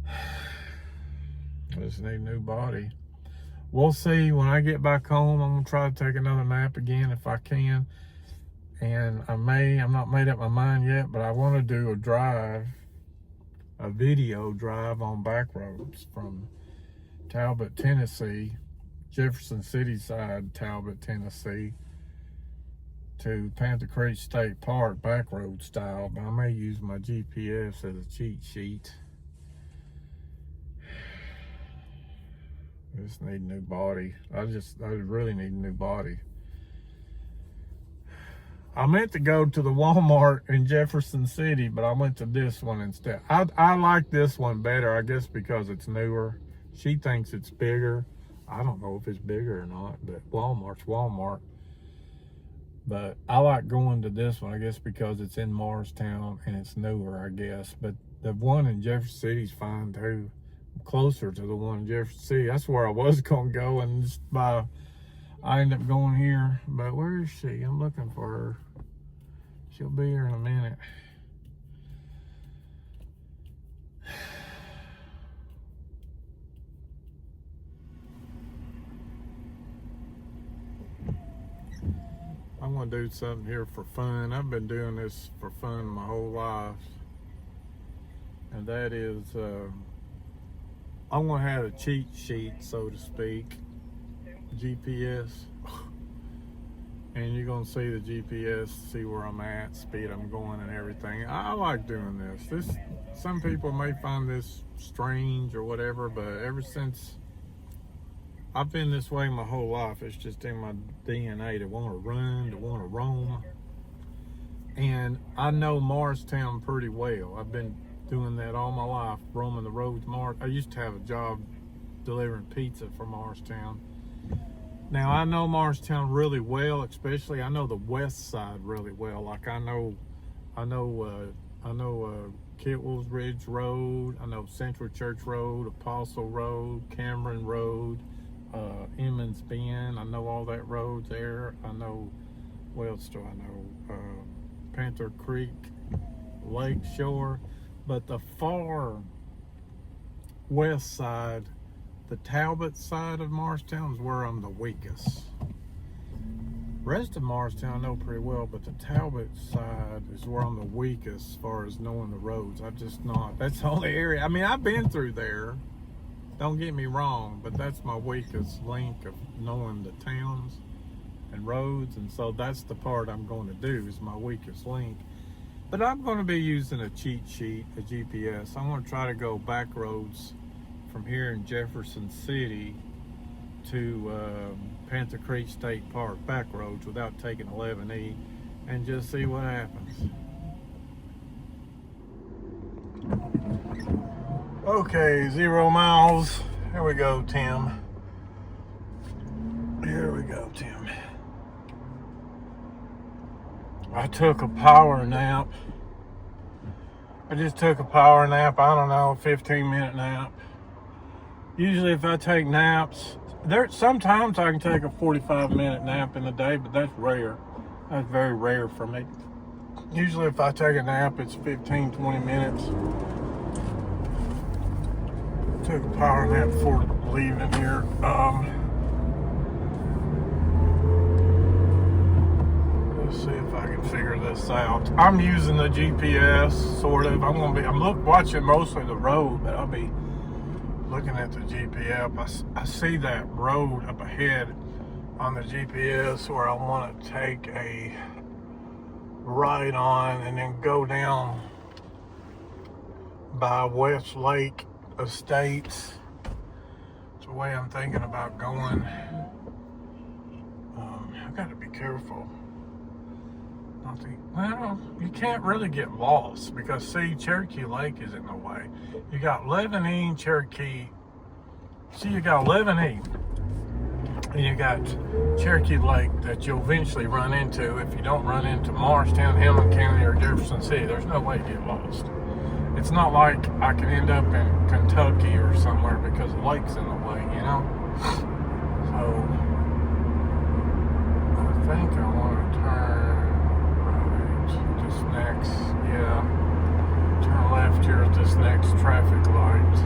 I just need a new body. We'll see. When I get back home, I'm gonna try to take another nap again if I can. And I'm not made up my mind yet, but I want to do a video drive on back roads from Talbot, Tennessee, Jefferson City side, Talbot, Tennessee, to Panther Creek State Park, back road style. But I may use my GPS as a cheat sheet. I just need a new body. I really need a new body. I meant to go to the Walmart in Jefferson City, but I went to this one instead. I like this one better, I guess, because it's newer. She thinks it's bigger. I don't know if it's bigger or not, but Walmart's Walmart. But I like going to this one, I guess, because it's in Morristown and it's newer, I guess. But the one in Jefferson City's fine too. Closer to the one in Jefferson City. That's where I was gonna go, and just I ended up going here. But where is she? I'm looking for her. She'll be here in a minute. want to do something here for fun. I've been doing this for fun my whole life. And that is, I'm going to have a cheat sheet, so to speak. GPS. And you're going to see the GPS, see where I'm at, speed I'm going and everything. I like doing this. Some people may find this strange or whatever, but ever since I've been this way my whole life, it's just in my DNA to want to run, to want to roam. And I know Morristown pretty well. I've been doing that all my life, roaming the roads. I used to have a job delivering pizza for Morristown. Now I know Morristown really well, especially I know the west side really well. Like I know Kitwells Ridge Road, I know Central Church Road, Apostle Road, Cameron Road, Emmons Bend. I know all that road there. I know, what else do I know? Panther Creek, Lake Shore. But the far west side, the Talbot side of Morristown is where I'm the weakest. Rest of Morristown I know pretty well, but the Talbot side is where I'm the weakest as far as knowing the roads. That's the only area. I mean, I've been through there. Don't get me wrong, but that's my weakest link of knowing the towns and roads. And so that's the part I'm going to do, is my weakest link. But I'm going to be using a cheat sheet, a GPS. I'm going to try to go back roads from here in Jefferson City to Panther Creek State Park, back roads without taking 11E, and just see what happens. Okay, 0 miles. Here we go, Tim. Here we go, Tim. I took a power nap. I just took a power nap, I don't know, 15-minute nap. Usually if I take naps, sometimes I can take a 45-minute nap in a day, but that's rare. That's very rare for me. Usually if I take a nap, it's 15, 20 minutes. Took a power nap before leaving here. Let's see if I can figure this out. I'm using the GPS, sort of. I'm watching mostly the road, but I'll be looking at the GPS. I see that road up ahead on the GPS where I want to take a right on and then go down by West Lake Estates. It's the way I'm thinking about going. I've got to be careful. Well, you can't really get lost because, see, Cherokee Lake is in the way. You got 11E, Cherokee. See, you got 11E. And you got Cherokee Lake that you'll eventually run into if you don't run into Morristown, Hamilton County, or Jefferson City. There's no way to get lost. It's not like I can end up in Kentucky or somewhere because the lake's in the way, you know? So, I think I want to turn right this next, turn left here at this next traffic light.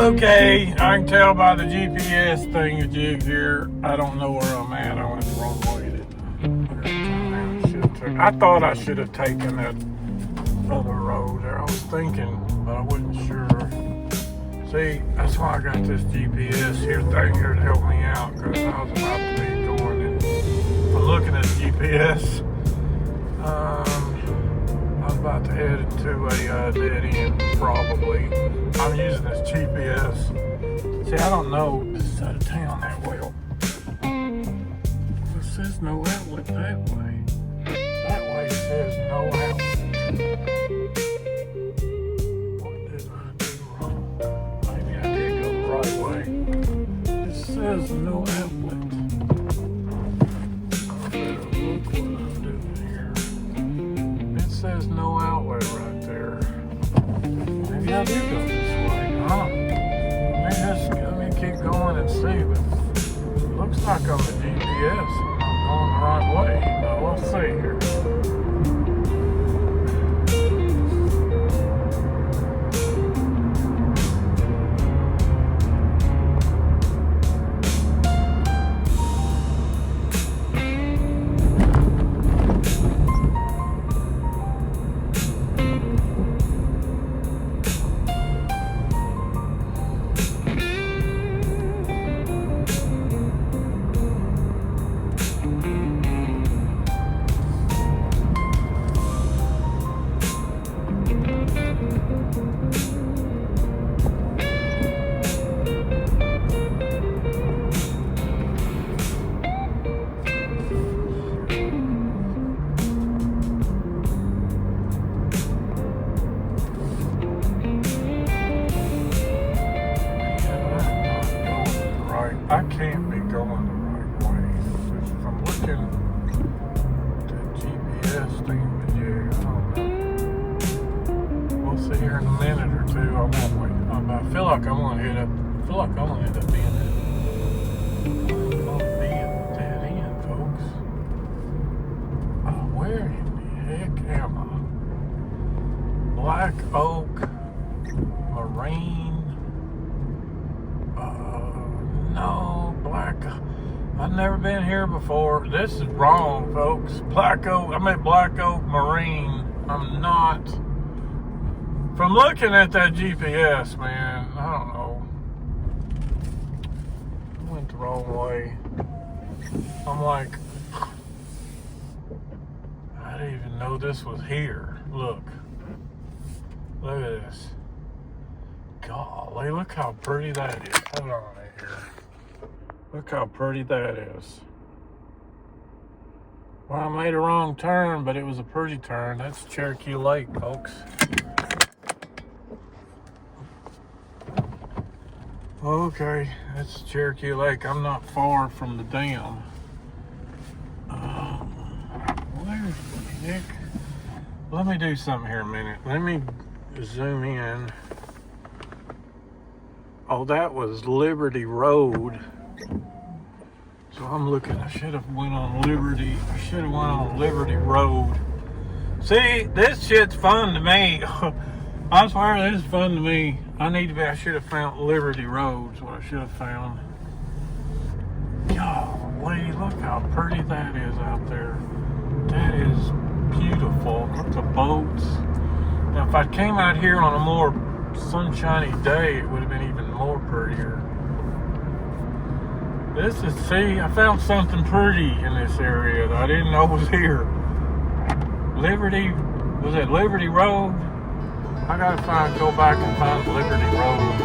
Okay, I can tell by the GPS thingamajig here. I don't know where I'm at. I went the wrong way. I thought I should have taken that other road there. I was thinking, but I wasn't sure. See, that's why I got this GPS here thing here to help me out, because I was about to be going and I'm looking at GPS. I was about to head into a dead end, probably. I'm using this GPS. See, I don't know this side of town that well. It says no outlet that way. That way says no outlet. What did I do wrong? Maybe I did go the right way. It says no outlet. I better look what I'm doing here. It says no outlet right there. Maybe I did go this way, huh? Let me keep going and see, but it looks like on the GPS I'm going the right way. Now we'll see here. I can't be going the right way. If I'm looking at the GPS thing, I don't know. We'll see here in a minute or two. I won't wait. I feel like I'm gonna end up being at a dead end, folks. Where in the heck am I? Black Oak Marine. No, I've never been here before. This is wrong, folks. Black Oak Marine. I'm not. From looking at that GPS, man, I don't know. I went the wrong way. I'm like I didn't even know this was here. Look. Look at this. Golly, look how pretty that is. Hold on here. Look how pretty that is. Well, I made a wrong turn, but it was a pretty turn. That's Cherokee Lake, folks. Okay, that's Cherokee Lake. I'm not far from the dam. Where's Nick? Let me do something here a minute. Let me zoom in. Oh, that was Liberty Road. So I'm looking, I should have went on Liberty. I should have went on Liberty Road. See, this shit's fun to me. I swear this is fun to me. I should have found Liberty Road is what I should have found. Golly, look how pretty that is out there. That is beautiful. Look, the boats. Now, if I came out here on a more sunshiny day, it would have been even more prettier. See, I found something pretty in this area that I didn't know was here. Was it Liberty Road? I gotta go back and find Liberty Road.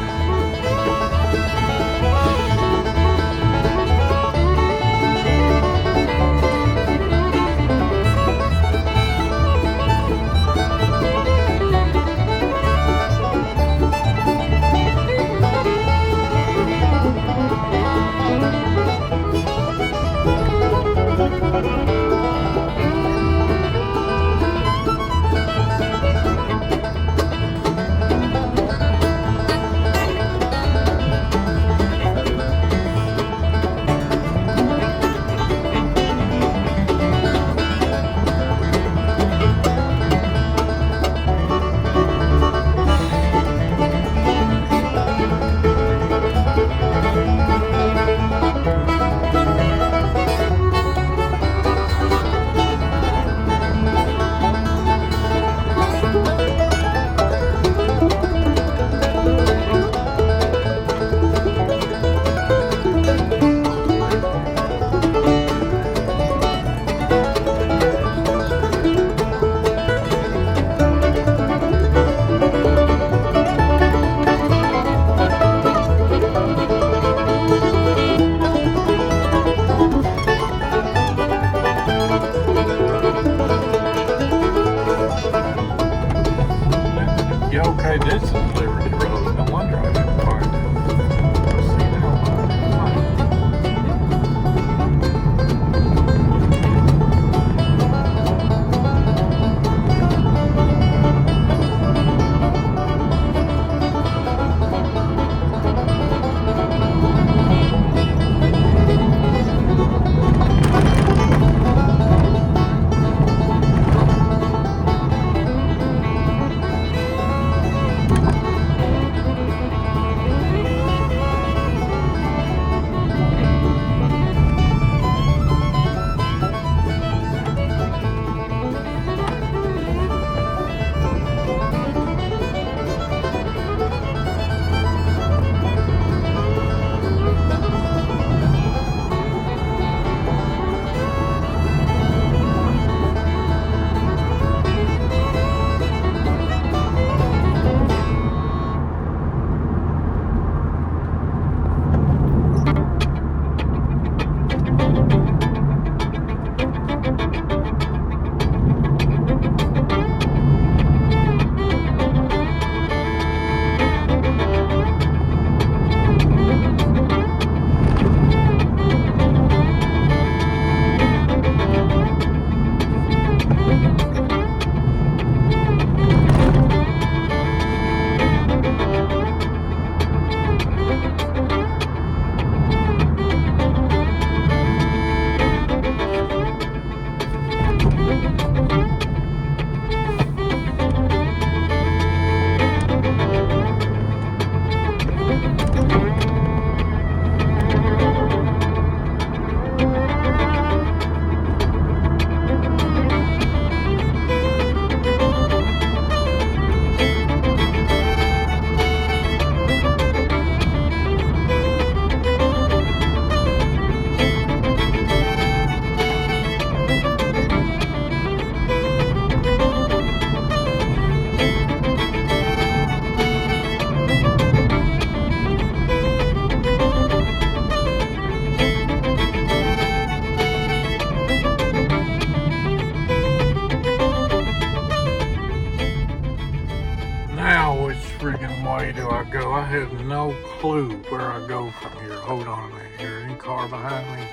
way do I go? I have no clue where I go from here. Hold on a minute. Here, any car behind me?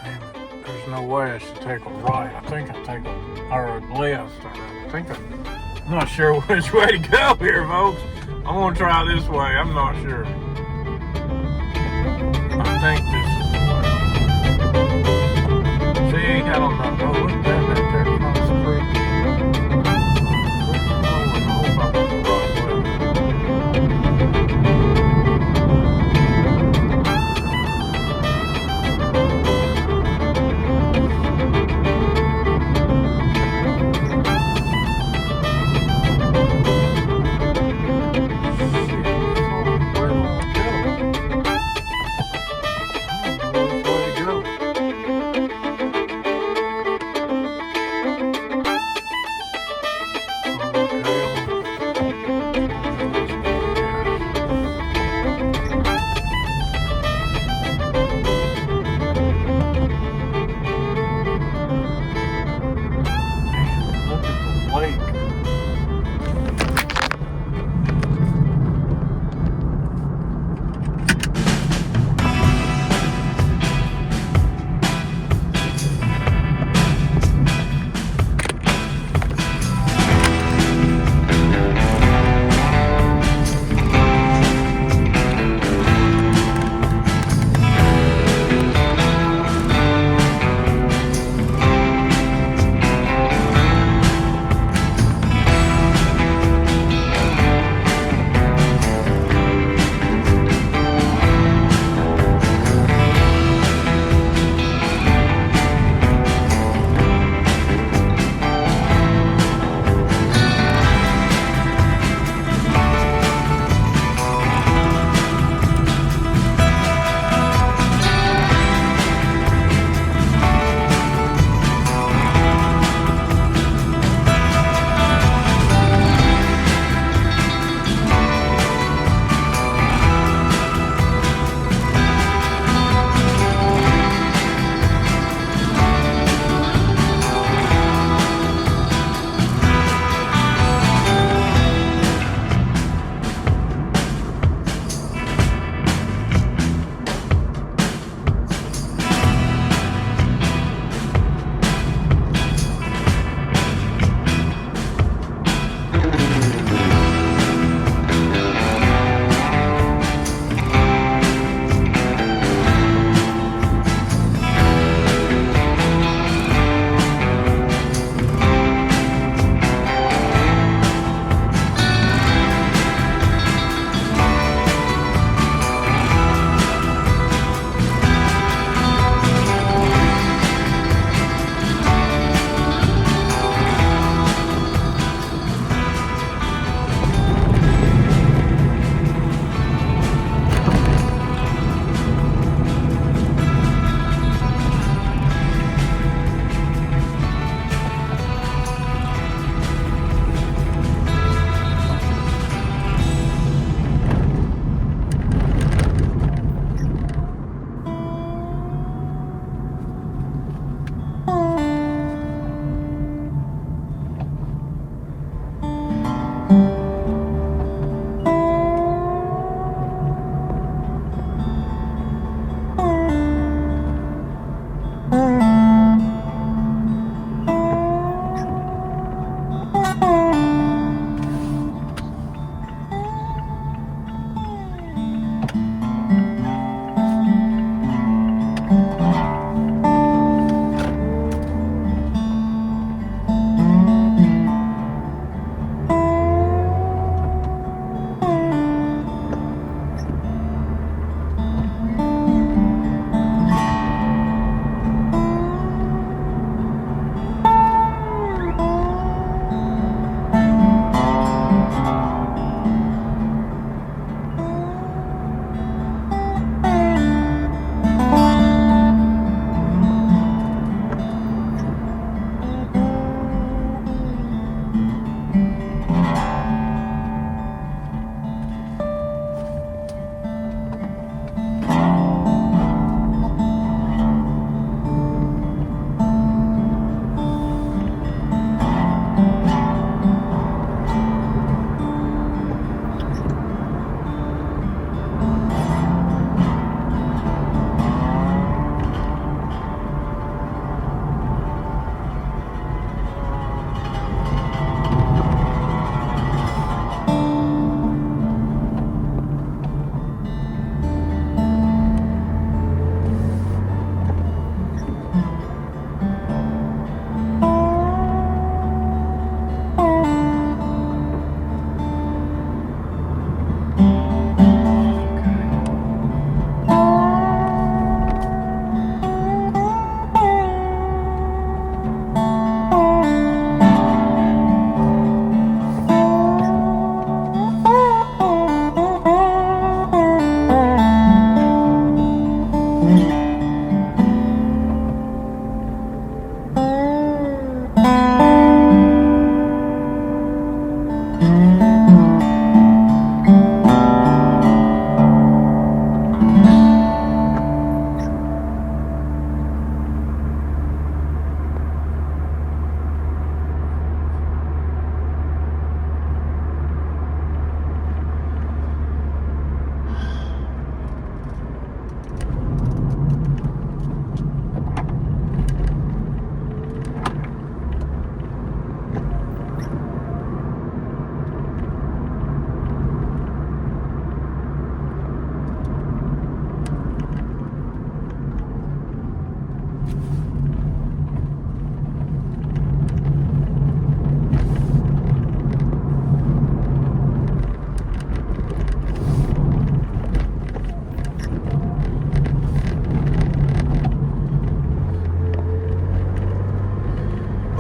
Damn it. There's no way I should take a right. I think I take a left. I'm not sure which way to go here, folks. I'm gonna try this way. I'm not sure. I think this is the way. See, I don't know. Oh, look at that right there across the creek. I hope I went the right way. Shit, where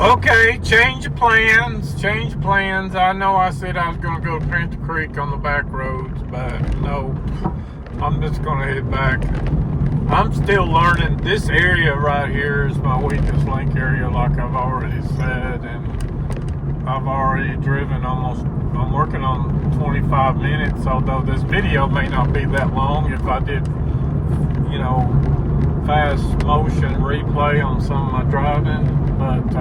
Okay, change of plans. Change of plans. I know I said I was going to go to Panther Creek on the back roads, but no. I'm just going to head back. I'm still learning. This area right here is my weakest link area, like I've already said, and I've already driven almost, I'm working on 25 minutes, although this video may not be that long if I did, you know, fast motion replay on some of my driving, but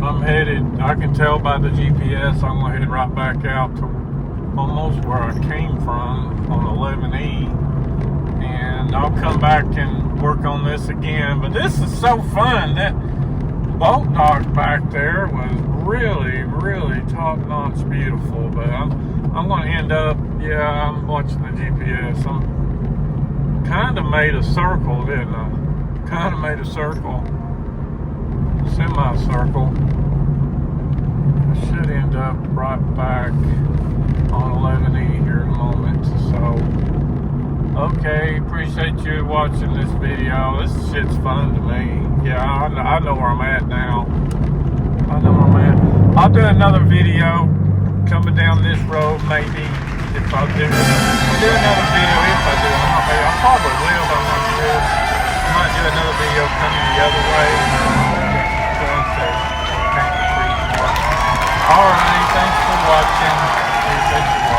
I'm headed, I can tell by the GPS, I'm going to head right back out to almost where I came from on 11E, and I'll come back and work on this again. But this is so fun. That boat dock back there was really, really top-notch beautiful, but I'm going to end up, yeah, I'm watching the GPS. I'm kind of made a circle, didn't I? Kind of made a circle, semi-circle. I should end up right back on 11E here in a moment. So, okay, appreciate you watching this video. This shit's fun to me. Yeah, I know where I'm at now. I know where I'm at. I'll do another video coming down this road, maybe, if I do. I'll do another video if I do. I probably will, but I'm not sure. I might do another video coming the other way. Going to Panther Creek. Alright, thanks for watching. Appreciate you watching.